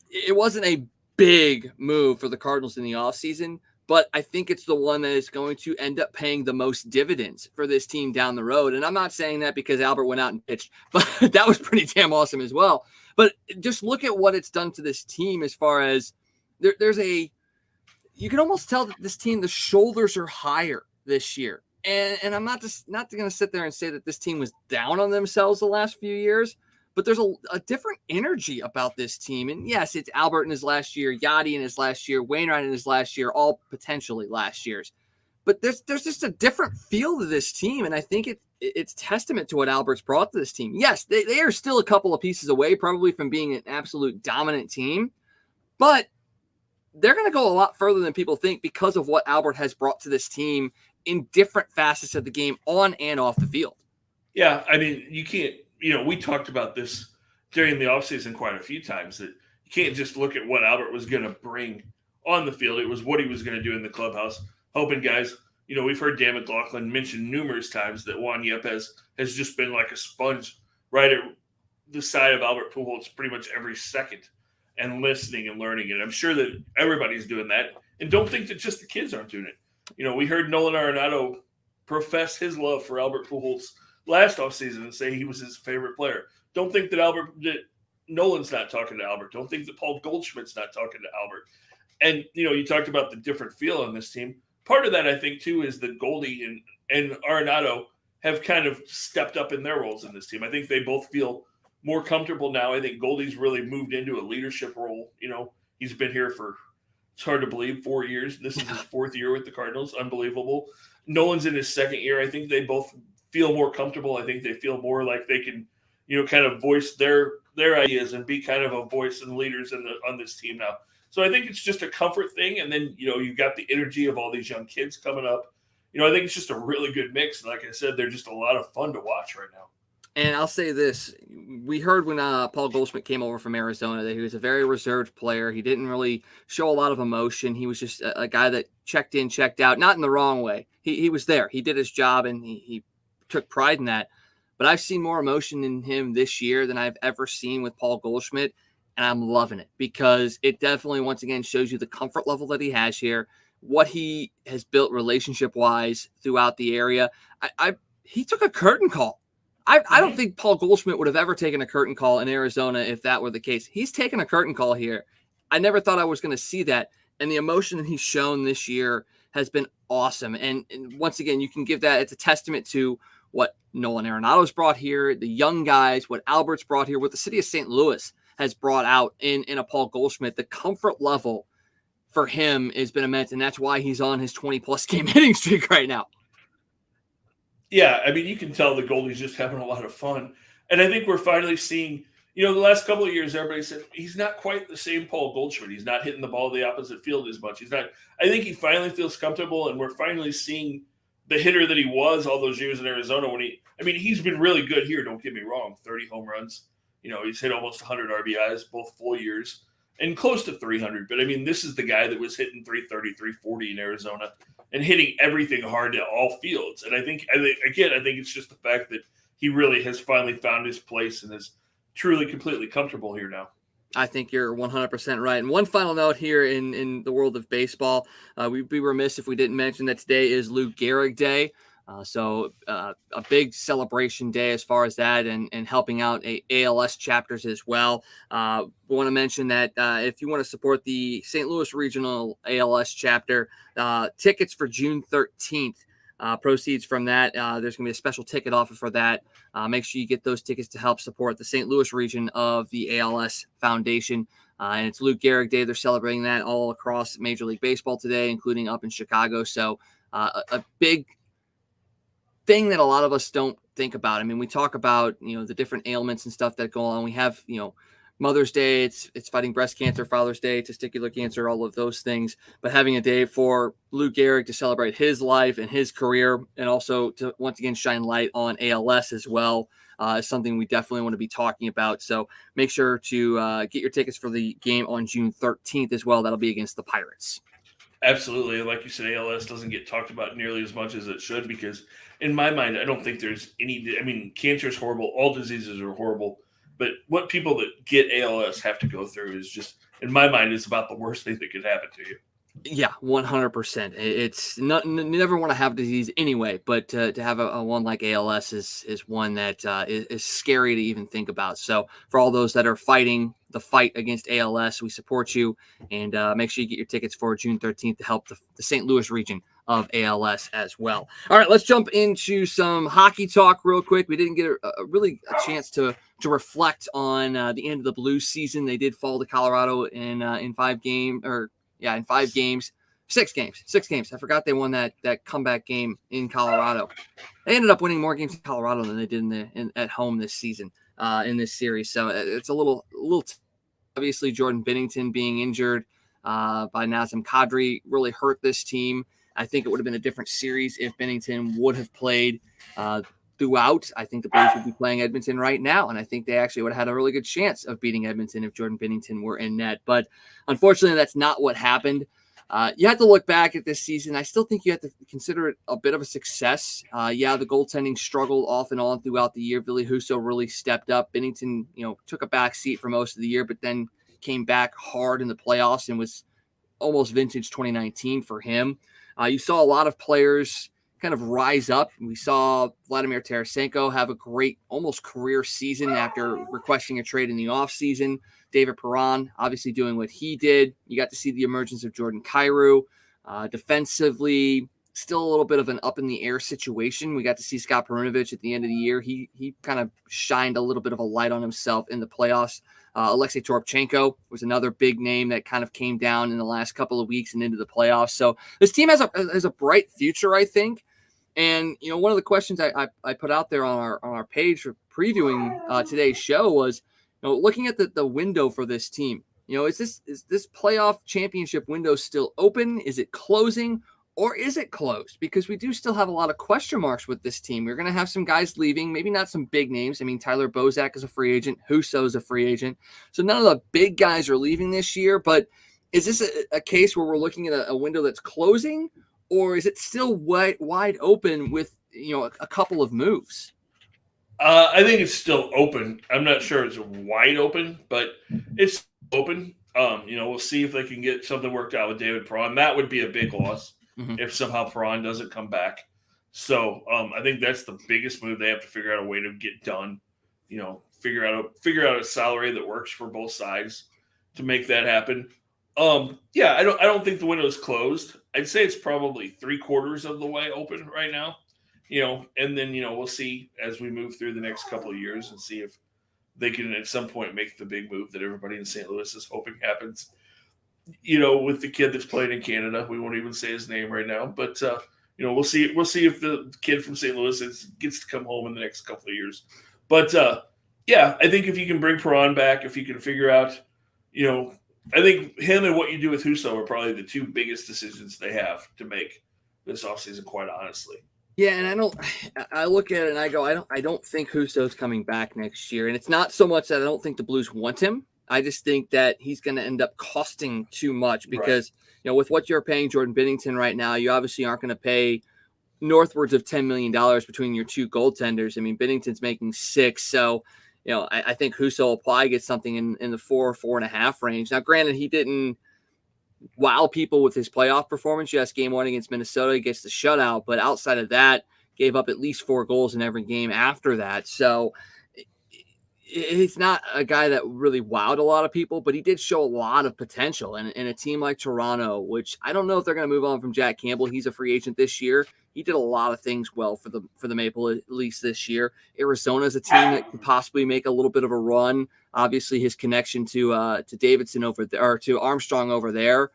it wasn't a big move for the Cardinals in the offseason. But I think it's the one that is going to end up paying the most dividends for this team down the road. And I'm not saying that because Albert went out and pitched, but that was pretty damn awesome as well. But just look at what it's done to this team as far as you can almost tell that this team, the shoulders are higher this year. And I'm not going to sit there and say that this team was down on themselves the last few years, but there's a different energy about this team. And yes, it's Albert in his last year, Yachty in his last year, Wainwright in his last year, all potentially last year's. But there's just a different feel to this team. And I think it's testament to what Albert's brought to this team. Yes, they are still a couple of pieces away probably from being an absolute dominant team, but they're going to go a lot further than people think because of what Albert has brought to this team in different facets of the game on and off the field. Yeah, I mean, you can't, we talked about this during the offseason quite a few times that you can't just look at what Albert was going to bring on the field. It was what he was going to do in the clubhouse. Hoping guys, we've heard Dan McLaughlin mention numerous times that Juan Yepes has just been like a sponge right at the side of Albert Pujols pretty much every second and listening and learning. And I'm sure that everybody's doing that. And don't think that just the kids aren't doing it. We heard Nolan Arenado profess his love for Albert Pujols last offseason and say he was his favorite player. Don't think that Nolan's not talking to Albert. Don't think that Paul Goldschmidt's not talking to Albert. And, you talked about the different feel on this team. Part of that, I think, too, is that Goldie and Arenado have kind of stepped up in their roles in this team. I think they both feel more comfortable now. I think Goldie's really moved into a leadership role. He's been here for, it's hard to believe, 4 years. This is his 4th year with the Cardinals. Unbelievable. Nolan's in his 2nd year. I think they both feel more comfortable. I think they feel more like they can, kind of voice their ideas and be kind of a voice and leaders on this team now. So I think it's just a comfort thing. And then, you've got the energy of all these young kids coming up. I think it's just a really good mix. Like I said, they're just a lot of fun to watch right now. And I'll say this. We heard when Paul Goldschmidt came over from Arizona that he was a very reserved player. He didn't really show a lot of emotion. He was just a guy that checked in, checked out, not in the wrong way. He was there. He did his job, and he took pride in that. But I've seen more emotion in him this year than I've ever seen with Paul Goldschmidt. And I'm loving it because it definitely, once again, shows you the comfort level that he has here, what he has built relationship-wise throughout the area. He took a curtain call. I don't think Paul Goldschmidt would have ever taken a curtain call in Arizona if that were the case. He's taken a curtain call here. I never thought I was going to see that. And the emotion that he's shown this year has been awesome. And once again, you can give that, it's a testament to what Nolan Arenado's brought here, the young guys, what Albert's brought here, what the city of St. Louis has brought out in a Paul Goldschmidt. The comfort level for him has been immense, and that's why he's on his 20-plus game hitting streak right now. Yeah, I mean, you can tell the Goldie's just having a lot of fun. And I think we're finally seeing, the last couple of years, everybody said he's not quite the same Paul Goldschmidt. He's not hitting the ball the opposite field as much. I think he finally feels comfortable, and we're finally seeing the hitter that he was all those years in Arizona he's been really good here, don't get me wrong, 30 home runs. He's hit almost 100 RBIs, both full years, and close to 300. But, this is the guy that was hitting 330, 340 in Arizona and hitting everything hard to all fields. And I think it's just the fact that he really has finally found his place and is truly completely comfortable here now. I think you're 100% right. And one final note here in the world of baseball, we'd be remiss if we didn't mention that today is Lou Gehrig Day. So a big celebration day as far as that and helping out ALS chapters as well. We want to mention that if you want to support the St. Louis Regional ALS chapter, tickets for June 13th, proceeds from that. There's going to be a special ticket offer for that. Make sure you get those tickets to help support the St. Louis region of the ALS Foundation. And it's Lou Gehrig Day. They're celebrating that all across Major League Baseball today, including up in Chicago. So a big thing that a lot of us don't think about. We talk about, the different ailments and stuff that go on. We have, Mother's Day, it's fighting breast cancer, Father's Day, testicular cancer, all of those things. But having a day for Lou Gehrig to celebrate his life and his career, and also to once again shine light on ALS as well, is something we definitely want to be talking about. So make sure to get your tickets for the game on June 13th as well. That'll be against the Pirates. Absolutely. Like you said, ALS doesn't get talked about nearly as much as it should because in my mind, I don't think there's any, cancer is horrible. All diseases are horrible. But what people that get ALS have to go through is just, in my mind, it's about the worst thing that could happen to you. Yeah, 100%. It's not, you never want to have disease anyway, but to have a one like ALS is one that is scary to even think about. So for all those that are fighting the fight against ALS, we support you, and make sure you get your tickets for June 13th to help the St. Louis region of ALS as well. All right, let's jump into some hockey talk real quick. We didn't get a chance to reflect on the end of the Blues season. They did fall to Colorado in 5 games, in 5 games, 6 games. I forgot they won that comeback game in Colorado. They ended up winning more games in Colorado than they did at home this season in this series. So it's a little obviously Jordan Binnington being injured by Nazem Kadri really hurt this team. I think it would have been a different series if Binnington would have played throughout. I think the Blues would be playing Edmonton right now, and I think they actually would have had a really good chance of beating Edmonton if Jordan Binnington were in net. But unfortunately, that's not what happened. You have to look back at this season. I still think you have to consider it a bit of a success. The goaltending struggled off and on throughout the year. Billy Husso really stepped up. Binnington, took a back seat for most of the year, but then came back hard in the playoffs and was almost vintage 2019 for him. You saw a lot of players kind of rise up. We saw Vladimir Tarasenko have a great, almost career season after requesting a trade in the offseason. David Perron obviously doing what he did. You got to see the emergence of Jordan Kyrou. Defensively, still a little bit of an up-in-the-air situation. We got to see Scott Perunovich at the end of the year. He kind of shined a little bit of a light on himself in the playoffs. Alexei Toropchenko was another big name that kind of came down in the last couple of weeks and into the playoffs. So this team has a bright future, I think. And, one of the questions I put out there on our page for previewing today's show was, looking at the window for this team, is this playoff championship window still open? Is it closing? Or is it closed? Because we do still have a lot of question marks with this team. We're going to have some guys leaving, maybe not some big names. I mean, Tyler Bozak is a free agent. Husso is a free agent. So none of the big guys are leaving this year. But is this a case where we're looking at a window that's closing? Or is it still wide open with, a couple of moves? I think it's still open. I'm not sure it's wide open, but it's open. We'll see if they can get something worked out with David Perron. That would be a big loss if somehow Perron doesn't come back. So I think that's the biggest move they have to figure out a way to get done. Figure out a salary that works for both sides to make that happen. I don't think the window is closed. I'd say it's probably 3/4 of the way open right now. And then, we'll see as we move through the next couple of years and see if they can at some point make the big move that everybody in St. Louis is hoping happens. With the kid that's playing in Canada, we won't even say his name right now, but we'll see. We'll see if the kid from St. Louis gets to come home in the next couple of years. But I think if you can bring Perron back, if you can figure out, I think him and what you do with Husso are probably the two biggest decisions they have to make this offseason, quite honestly. Yeah, and I look at it and I go, I don't think Husso's coming back next year. And it's not so much that I don't think the Blues want him. I just think that he's going to end up costing too much because, with what you're paying Jordan Binnington right now, you obviously aren't going to pay northwards of $10 million between your two goaltenders. I mean, Binnington's making $6 million. So, I think Husso will probably get something in the 4.5 range. Now, granted, he didn't wow people with his playoff performance. Yes, game 1 against Minnesota, he gets the shutout, but outside of that, gave up at least 4 goals in every game after that. So he's not a guy that really wowed a lot of people, but he did show a lot of potential in a team like Toronto, which I don't know if they're going to move on from Jack Campbell. He's a free agent this year. He did a lot of things well for the Maple Leafs this year. Arizona is a team that could possibly make a little bit of a run. Obviously, his connection to Davidson over there, or to Armstrong over there,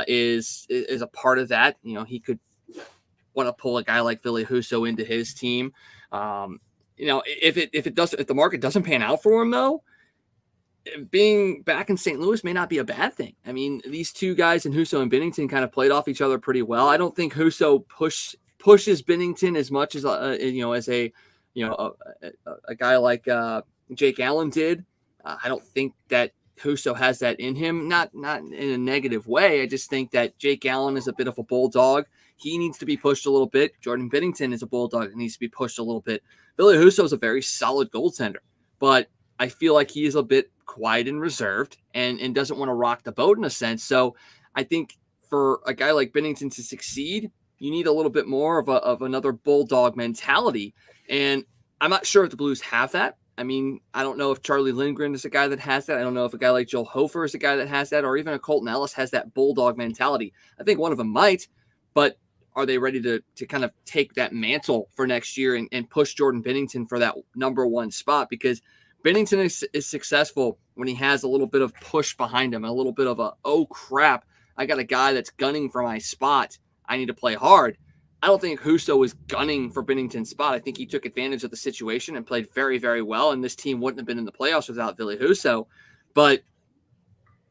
is a part of that. He could want to pull a guy like Billy Husso into his team. If the market doesn't pan out for him, though, being back in St. Louis may not be a bad thing. I mean, these two guys in Husso and Binnington kind of played off each other pretty well. I don't think Husso pushes Binnington as much as a guy like Jake Allen did. I don't think that Husso has that in him. Not in a negative way. I just think that Jake Allen is a bit of a bulldog. He needs to be pushed a little bit. Jordan Binnington is a bulldog and needs to be pushed a little bit. Billy Husso is a very solid goaltender, but I feel like he is a bit quiet and reserved and doesn't want to rock the boat in a sense. So I think for a guy like Binnington to succeed, you need a little bit more of another bulldog mentality. And I'm not sure if the Blues have that. I mean, I don't know if Charlie Lindgren is a guy that has that. I don't know if a guy like Joel Hofer is a guy that has that, or even a Colton Ellis has that bulldog mentality. I think one of them might, but are they ready to kind of take that mantle for next year and push Jordan Binnington for that number 1 spot? Because Binnington is successful when he has a little bit of push behind him, a little bit of oh crap, I got a guy that's gunning for my spot. I need to play hard. I don't think Husso was gunning for Binnington's spot. I think he took advantage of the situation and played very, very well. And this team wouldn't have been in the playoffs without Billy Husso. But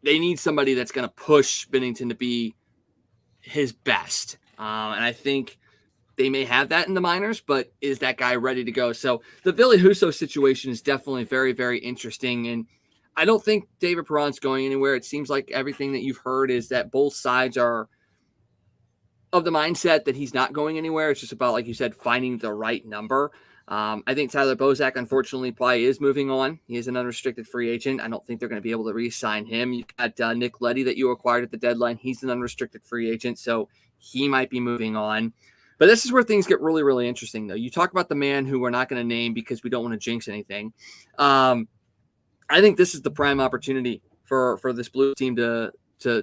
they need somebody that's going to push Binnington to be his best. And I think they may have that in the minors, but is that guy ready to go? So the Billy Husso situation is definitely very, very interesting. And I don't think David Perron's going anywhere. It seems like everything that you've heard is that both sides are of the mindset that he's not going anywhere. It's just about, like you said, finding the right number. I think Tyler Bozak, unfortunately, probably is moving on. He is an unrestricted free agent. I don't think they're going to be able to re-sign him. You've got Nick Leddy that you acquired at the deadline. He's an unrestricted free agent, so he might be moving on. But this is where things get really, really interesting, though. You talk about the man who we're not going to name because we don't want to jinx anything. I think this is the prime opportunity for this Blue team to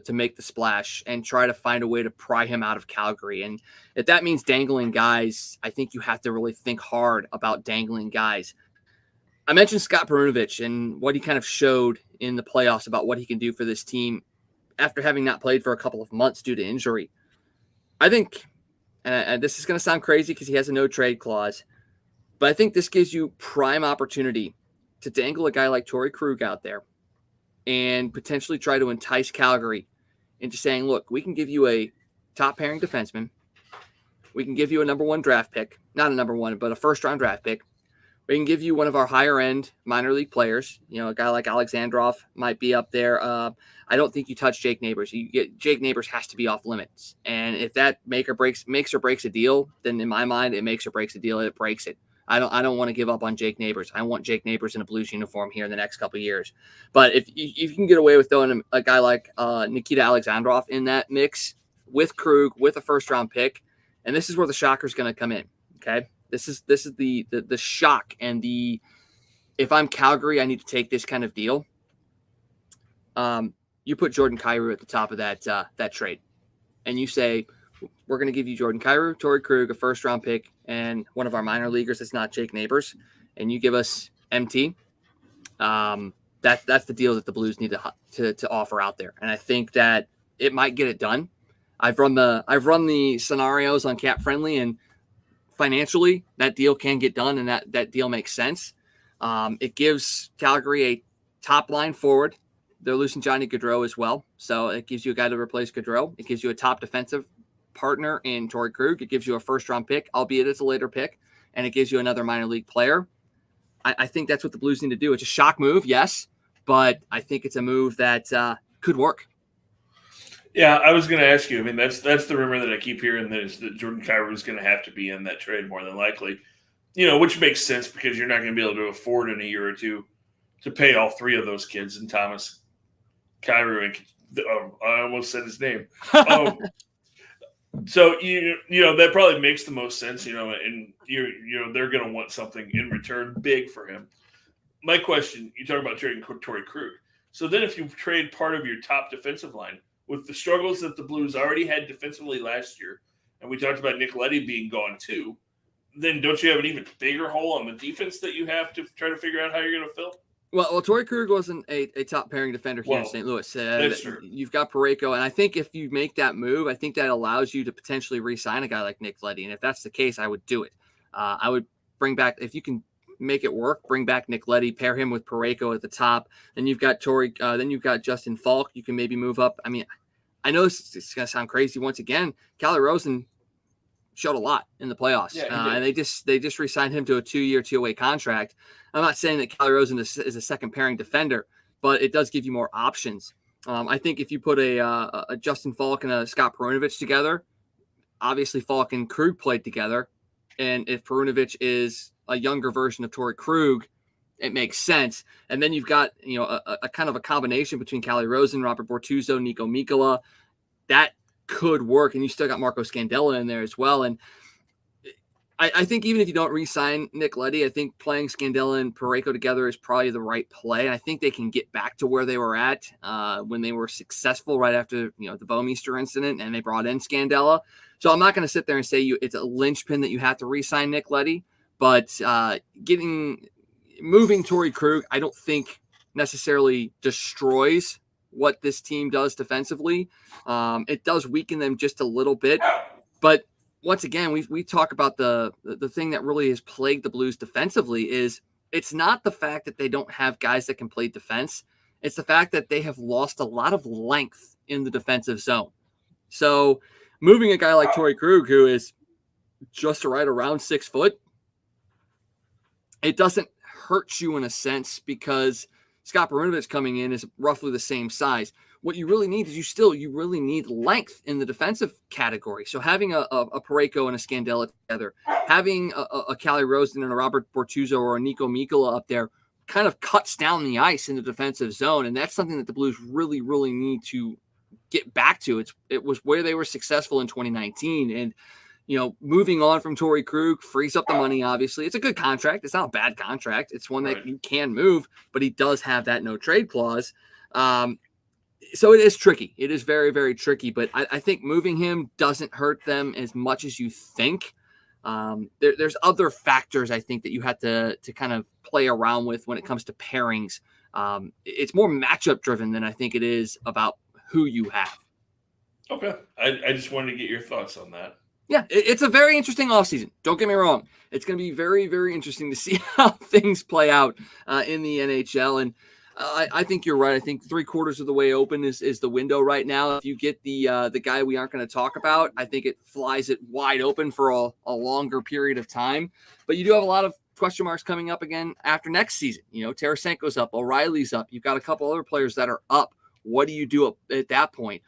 make the splash and try to find a way to pry him out of Calgary. And if that means dangling guys, I think you have to really think hard about dangling guys. I mentioned Scott Perunovich and what he kind of showed in the playoffs about what he can do for this team after having not played for a couple of months due to injury. I think, and this is going to sound crazy because he has a no trade clause, but I think this gives you prime opportunity to dangle a guy like Torrey Krug out there and potentially try to entice Calgary into saying, look, we can give you a top pairing defenseman. We can give you a number one draft pick, not a number one, but a first round draft pick. We can give you one of our higher end minor league players. A guy like Alexandrov might be up there. I don't think you touch Jake Neighbors. Jake Neighbors has to be off limits. And if that makes or breaks a deal, then in my mind, it makes or breaks a deal. It breaks it. I don't want to give up on Jake Neighbors. I want Jake Neighbors in a Blues uniform here in the next couple of years. But if you can get away with throwing a guy like Nikita Alexandrov in that mix with Krug, with a first-round pick, and this is where the shocker's going to come in, okay? This is the shock and the if I'm Calgary, I need to take this kind of deal. You put Jordan Kyrou at the top of that trade, and you say, we're going to give you Jordan Kyrou, Torrey Krug, a first-round pick, and one of our minor leaguers that's not Jake Neighbors, and you give us MT. That's the deal that the Blues need to offer out there, and I think that it might get it done. I've run the scenarios on Cap Friendly, and financially, that deal can get done, and that deal makes sense. It gives Calgary a top-line forward. They're losing Johnny Gaudreau as well, so it gives you a guy to replace Gaudreau. It gives you a top defensive partner in Torrey Krug. It gives you a first-round pick, albeit it's a later pick, and it gives you another minor league player. I think that's what the Blues need to do. It's a shock move, yes, but I think it's a move that could work. Yeah, I was going to ask you. I mean, that's the rumor that I keep hearing that Jordan Kyrou is going to have to be in that trade more than likely. Which makes sense because you're not going to be able to afford in a year or two to pay all three of those kids and Thomas Kyrou and I almost said his name. So that probably makes the most sense. And they're going to want something in return big for him. My question: you talk about trading Torrey Krug. So then, if you trade part of your top defensive line with the struggles that the Blues already had defensively last year, and we talked about Nick Leddy being gone too, then don't you have an even bigger hole on the defense that you have to try to figure out how you're going to fill? Well, Torrey Krug wasn't a top pairing defender here in St. Louis. That's true. You've got Parayko, and I think if you make that move, I think that allows you to potentially re-sign a guy like Nick Leddy. And if that's the case, I would do it. I would bring back, if you can make it work, bring back Nick Leddy, pair him with Parayko at the top. Then you've got then you've got Justin Falk. You can maybe move up. I mean, I know it's going to sound crazy once again. Calle Rosen showed a lot in the playoffs, and they just re-signed him to a 2-year, 2-way contract. I'm not saying that Calle Rosen is a second pairing defender, but it does give you more options. I think if you put a Justin Falk and a Scott Perunovich together, obviously Falk and Krug played together, and if Perunovich is a younger version of Torrey Krug, it makes sense. And then you've got a kind of a combination between Calle Rosen, Robert Bortuzzo, Nico Mikkola. That could work, and you still got Marco Scandella in there as well. And I think even if you don't re-sign Nick Leddy, I think playing Scandella and Parayko together is probably the right play. And I think they can get back to where they were at when they were successful right after the Bouwmeester incident, and they brought in Scandella. So I'm not going to sit there and say it's a linchpin that you have to re-sign Nick Leddy, but moving Torrey Krug, I don't think necessarily destroys what this team does defensively. It does weaken them just a little bit, but once again, we talk about the thing that really has plagued the Blues defensively is it's not the fact that they don't have guys that can play defense. It's the fact that they have lost a lot of length in the defensive zone. So moving a guy like Torrey Krug, who is just right around 6 foot, it doesn't hurt you in a sense because Scott Perunovich coming in is roughly the same size. What you really need is you really need length in the defensive category. So having a Parayko and a Scandella together, having a Cali Rosen and a Robert Bortuzzo or a Nico Mikkola up there kind of cuts down the ice in the defensive zone. And that's something that the Blues really, really need to get back to. It was where they were successful in 2019. And, moving on from Torrey Krug frees up the money, obviously. It's a good contract. It's not a bad contract. It's one that you can move, but he does have that no trade clause. So it is tricky. It is very, very tricky. But I think moving him doesn't hurt them as much as you think. There's other factors, I think, that you have to kind of play around with when it comes to pairings. It's more matchup driven than I think it is about who you have. Okay. I just wanted to get your thoughts on that. Yeah, it's a very interesting offseason. Don't get me wrong. It's going to be very, very interesting to see how things play out in the NHL. And I think you're right. I think 3/4 of the way open is the window right now. If you get the guy we aren't going to talk about, I think it flies it wide open for a longer period of time. But you do have a lot of question marks coming up again after next season. Tarasenko's up, O'Reilly's up. You've got a couple other players that are up. What do you do at that point?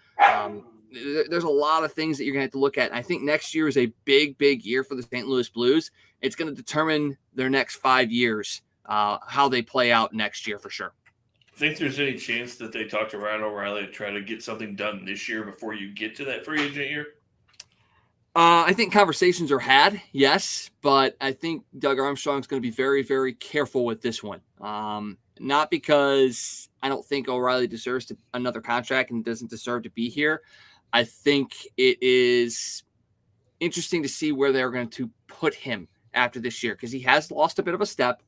There's a lot of things that you're going to have to look at. I think next year is a big, big year for the St. Louis Blues. It's going to determine their next 5 years, how they play out next year for sure. Think there's any chance that they talk to Ryan O'Reilly to try to get something done this year before you get to that free agent year? I think conversations are had, yes, but I think Doug Armstrong's going to be very, very careful with this one. Not because I don't think O'Reilly deserves another contract and doesn't deserve to be here. I think it is interesting to see where they're going to put him after this year because he has lost a bit of a step.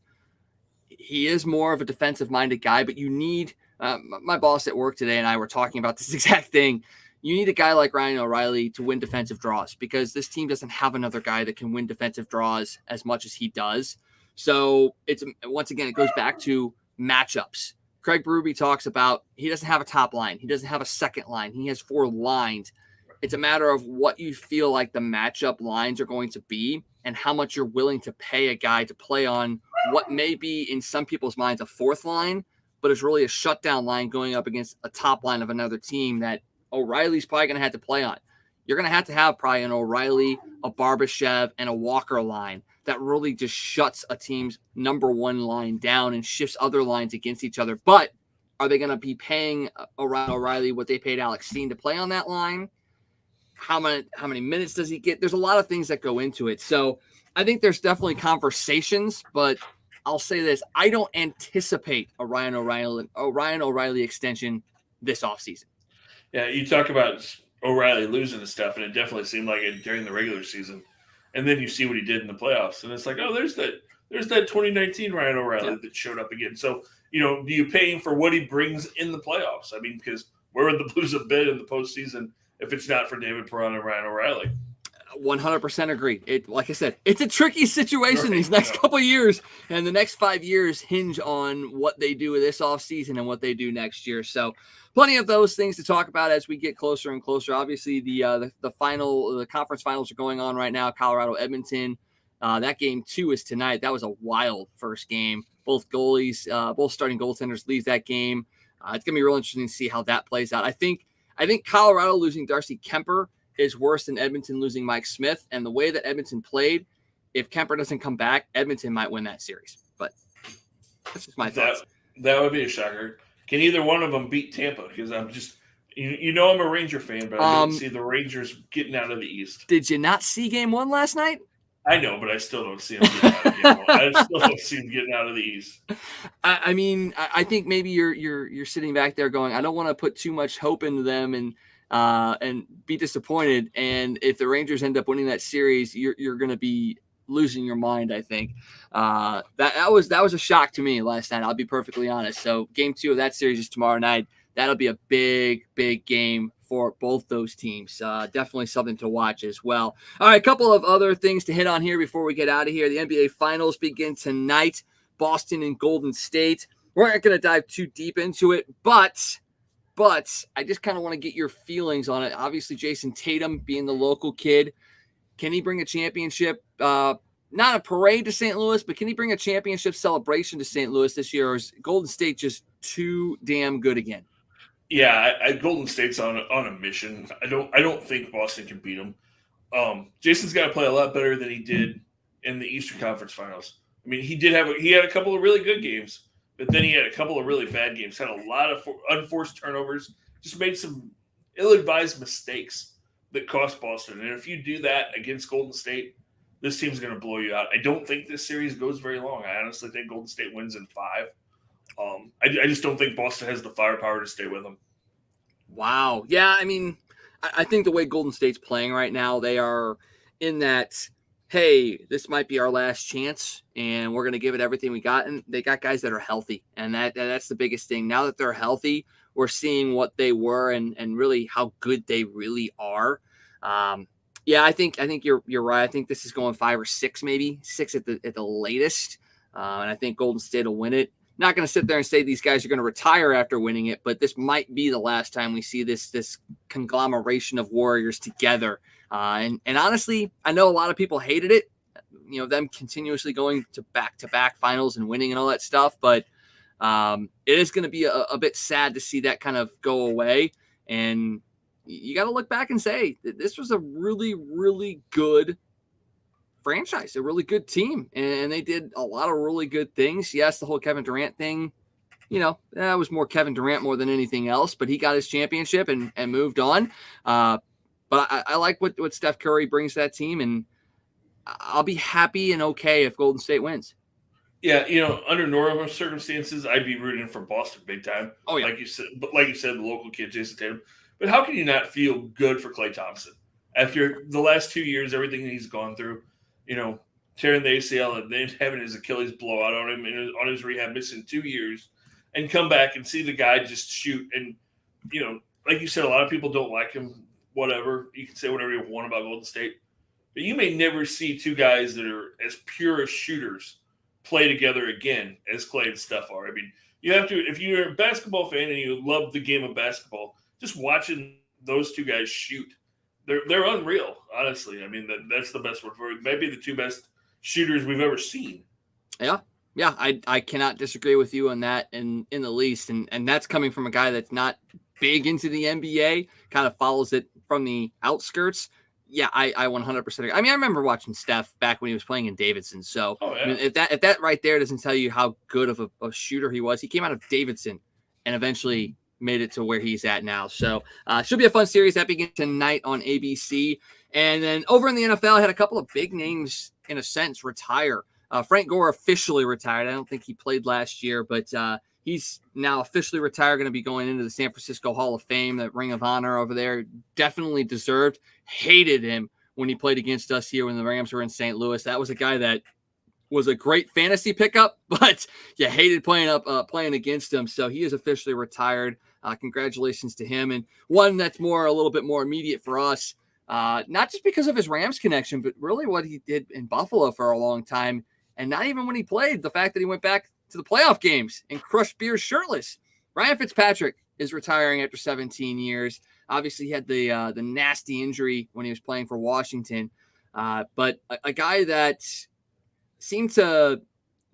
He is more of a defensive-minded guy, but you need my boss at work today and I were talking about this exact thing. You need a guy like Ryan O'Reilly to win defensive draws because this team doesn't have another guy that can win defensive draws as much as he does. So it's once again, it goes back to matchups. Craig Berube talks about he doesn't have a top line. He doesn't have a second line. He has 4 lines. It's a matter of what you feel like the matchup lines are going to be and how much you're willing to pay a guy to play on what may be in some people's minds a 4th line, but it's really a shutdown line going up against a top line of another team that O'Reilly's probably going to have to play on. You're going to have probably an O'Reilly, a Barbashev, and a Walker line that really just shuts a team's number 1 line down and shifts other lines against each other. But are they going to be paying O'Reilly what they paid Alex Steen to play on that line? How many minutes does he get? There's a lot of things that go into it. So I think there's definitely conversations, but I'll say this. I don't anticipate a Ryan O'Reilly extension this offseason. Yeah, you talk about O'Reilly losing a step, and it definitely seemed like it during the regular season. And then you see what he did in the playoffs, and it's like, oh, there's that 2019 Ryan O'Reilly that showed up again. So, do you pay him for what he brings in the playoffs? I mean, because where would the Blues have been in the postseason if it's not for David Perron and Ryan O'Reilly? 100% agree. Like I said, it's a tricky situation these next couple of years, and the next 5 years hinge on what they do this offseason and what they do next year. So plenty of those things to talk about as we get closer and closer. Obviously, the conference finals are going on right now. Colorado, Edmonton. That game 2 is tonight. That was a wild first game. Both starting goaltenders leave that game. It's gonna be real interesting to see how that plays out. I think Colorado losing Darcy Kemper is worse than Edmonton losing Mike Smith. And the way that Edmonton played, if Kemper doesn't come back, Edmonton might win that series. But that's just my thoughts. That would be a shocker. Can either one of them beat Tampa? Because I'm just, I'm a Ranger fan, but I didn't see the Rangers getting out of the East. Did you not see Game 1 last night? I know, but I still don't see them getting out of Game 1. I still don't see them getting out of the East. I mean, I think maybe you're sitting back there going, I don't want to put too much hope into them and be disappointed. And if the Rangers end up winning that series, you're going to be losing your mind. I think that was a shock to me last night. I'll be perfectly honest. So Game 2 of that series is tomorrow night. That'll be a big, big game for both those teams. Definitely something to watch as well. All right, a couple of other things to hit on here before we get out of here. The NBA Finals begin tonight. Boston and Golden State. We're not going to dive too deep into it, but I just kind of want to get your feelings on it. Obviously, Jayson Tatum being the local kid, can he bring a championship? Not a parade to St. Louis, but can he bring a championship celebration to St. Louis this year? Or is Golden State just too damn good again. Yeah, Golden State's on a mission. I don't think Boston can beat them. Jason's got to play a lot better than he did in the Eastern Conference Finals. I mean, he had a couple of really good games, but then he had a couple of really bad games. Had a lot of unforced turnovers. Just made some ill-advised mistakes that cost Boston. And if you do that against Golden State, this team's going to blow you out. I don't think this series goes very long. I honestly think Golden State wins in 5. I just don't think Boston has the firepower to stay with them. Wow. Yeah, I mean, I think the way Golden State's playing right now, they are in that, hey, this might be our last chance, and we're going to give it everything we got. And they got guys that are healthy, and that's the biggest thing. Now that they're healthy, we're seeing what they were and really how good they really are. Yeah, I think you're right. I think this is going 5 or 6, maybe 6 at the latest, and I think Golden State will win it. Not going to sit there and say these guys are going to retire after winning it, but this might be the last time we see this conglomeration of Warriors together. And honestly, I know a lot of people hated it, them continuously going to back-to-back finals and winning and all that stuff. But it is going to be a bit sad to see that kind of go away. And you got to look back and say that this was a really, really good franchise, a really good team, and they did a lot of really good things. Yes, the whole Kevin Durant thing, that was more Kevin Durant more than anything else, but he got his championship and moved on. But I like what Steph Curry brings to that team, and I'll be happy and okay if Golden State wins. Yeah, under normal circumstances, I'd be rooting for Boston big time. Oh, yeah. Like you said, the local kid, Jayson Tatum. But how can you not feel good for Klay Thompson after the last 2 years, everything he's gone through? Tearing the ACL and then having his Achilles blowout on him and on his rehab, missing 2 years, and come back and see the guy just shoot. And, like you said, a lot of people don't like him, whatever. You can say whatever you want about Golden State. But you may never see two guys that are as pure as shooters play together again as Klay and Steph are. I mean, you have to – if you're a basketball fan and you love the game of basketball, just watching those two guys shoot, they're unreal, honestly. I mean, that's the best word for it. Maybe the 2 best shooters we've ever seen. Yeah, I cannot disagree with you on that in the least. And that's coming from a guy that's not big into the NBA, kind of follows it from the outskirts. Yeah, I 100% agree. I mean, I remember watching Steph back when he was playing in Davidson. So yeah. I mean, if that right there doesn't tell you how good of a shooter he was, he came out of Davidson and eventually made it to where he's at now. So should be a fun series that begins tonight on ABC. And then over in the NFL, I had a couple of big names, in a sense, retire. Frank Gore officially retired. I don't think he played last year, but he's now officially retired, going to be going into the San Francisco Hall of Fame, that Ring of Honor over there. Definitely deserved. Hated him when he played against us here when the Rams were in St. Louis. That was a guy that was a great fantasy pickup, but you hated playing against him. So he is officially retired. Congratulations to him. And one that's a little bit more immediate for us, not just because of his Rams connection, but really what he did in Buffalo for a long time. And not even when he played, the fact that he went back to the playoff games and crushed beers shirtless. Ryan Fitzpatrick is retiring after 17 years. Obviously, he had the nasty injury when he was playing for Washington. But a guy that seemed to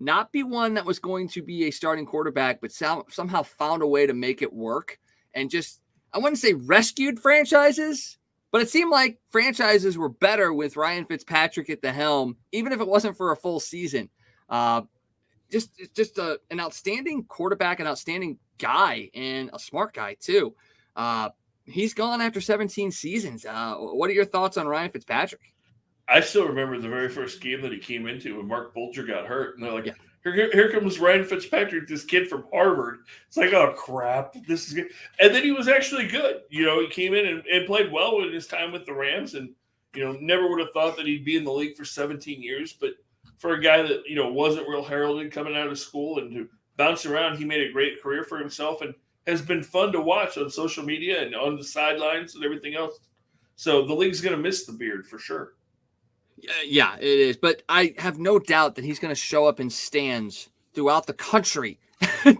not be one that was going to be a starting quarterback, but somehow found a way to make it work and just, I wouldn't say rescued franchises, but it seemed like franchises were better with Ryan Fitzpatrick at the helm, even if it wasn't for a full season. Just an outstanding quarterback, an outstanding guy, and a smart guy too. He's gone after 17 seasons. What are your thoughts on Ryan Fitzpatrick? I still remember the very first game that he came into when Mark Bulger got hurt. And they're like, here comes Ryan Fitzpatrick, this kid from Harvard. It's like, oh, crap, this is good. And then he was actually good. He came in and played well in his time with the Rams and, never would have thought that he'd be in the league for 17 years. But for a guy that, wasn't real heralded coming out of school and to bounce around, he made a great career for himself and has been fun to watch on social media and on the sidelines and everything else. So the league's going to miss the beard for sure. Yeah, it is. But I have no doubt that he's going to show up in stands throughout the country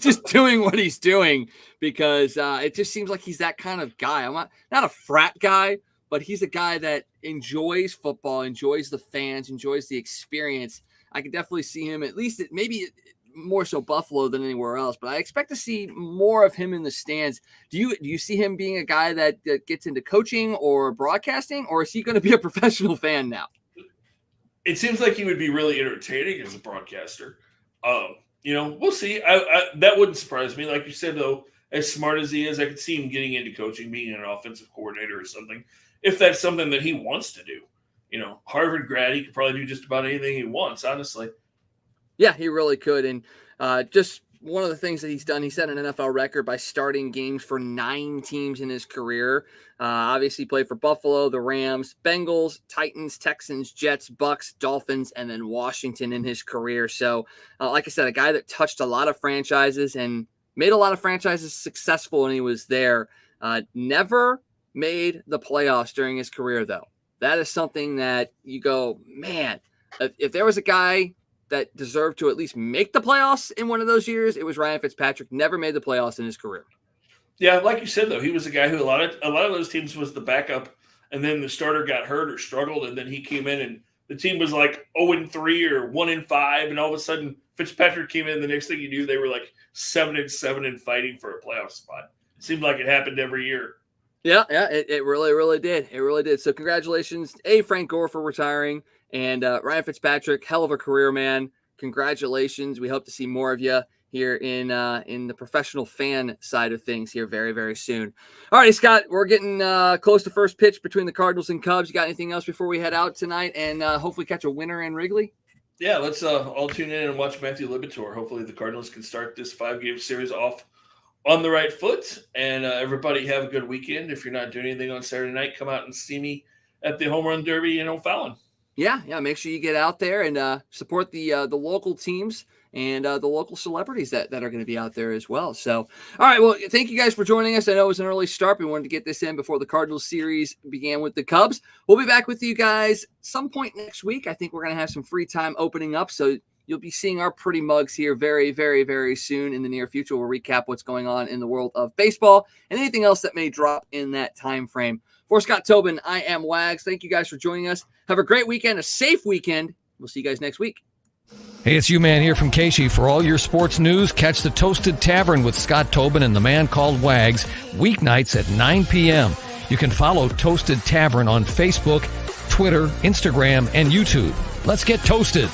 just doing what he's doing because it just seems like he's that kind of guy. I'm not a frat guy, but he's a guy that enjoys football, enjoys the fans, enjoys the experience. I could definitely see him at least maybe more so Buffalo than anywhere else, but I expect to see more of him in the stands. Do you see him being a guy that gets into coaching or broadcasting, or is he going to be a professional fan now? It seems like he would be really entertaining as a broadcaster. We'll see. That wouldn't surprise me. Like you said, though, as smart as he is, I could see him getting into coaching, being an offensive coordinator or something, if that's something that he wants to do. Harvard grad, he could probably do just about anything he wants, honestly. Yeah, he really could. And just one of the things that he's done, he set an NFL record by starting games for 9 teams in his career. Obviously played for Buffalo, the Rams, Bengals, Titans, Texans, Jets, Bucks, Dolphins, and then Washington in his career. So, like I said, a guy that touched a lot of franchises and made a lot of franchises successful when he was there. Never made the playoffs during his career, though. That is something that you go, man, if there was a guy that deserved to at least make the playoffs in one of those years, it was Ryan Fitzpatrick. Never made the playoffs in his career. Yeah, like you said, though, he was a guy who a lot of those teams was the backup, and then the starter got hurt or struggled, and then he came in and the team was like 0-3 or 1-5, and all of a sudden Fitzpatrick came in. The next thing you knew, they were like 7-7 and fighting for a playoff spot. It seemed like it happened every year. Yeah, it really did. It really did. So congratulations, Frank Gore for retiring, and Ryan Fitzpatrick, hell of a career, man. Congratulations. We hope to see more of you here in the professional fan side of things here very, very soon. All right, Scott, we're getting close to first pitch between the Cardinals and Cubs. You got anything else before we head out tonight and hopefully catch a winner in Wrigley? Yeah, let's all tune in and watch Matthew Libator. Hopefully the Cardinals can start this 5-game series off on the right foot, and everybody have a good weekend. If you're not doing anything on Saturday night, come out and see me at the Home Run Derby in O'Fallon. Yeah, make sure you get out there and support the local teams and the local celebrities that are going to be out there as well. So, all right, well, thank you guys for joining us. I know it was an early start. We wanted to get this in before the Cardinals series began with the Cubs. We'll be back with you guys some point next week. I think we're going to have some free time opening up, so you'll be seeing our pretty mugs here very, very, very soon in the near future. We'll recap what's going on in the world of baseball and anything else that may drop in that time frame. For Scott Tobin, I am Wags. Thank you guys for joining us. Have a great weekend, a safe weekend. We'll see you guys next week. Hey, it's you-man here from Casey. For all your sports news, catch the Toasted Tavern with Scott Tobin and the man called Wags, weeknights at 9 p.m. You can follow Toasted Tavern on Facebook, Twitter, Instagram, and YouTube. Let's get toasted.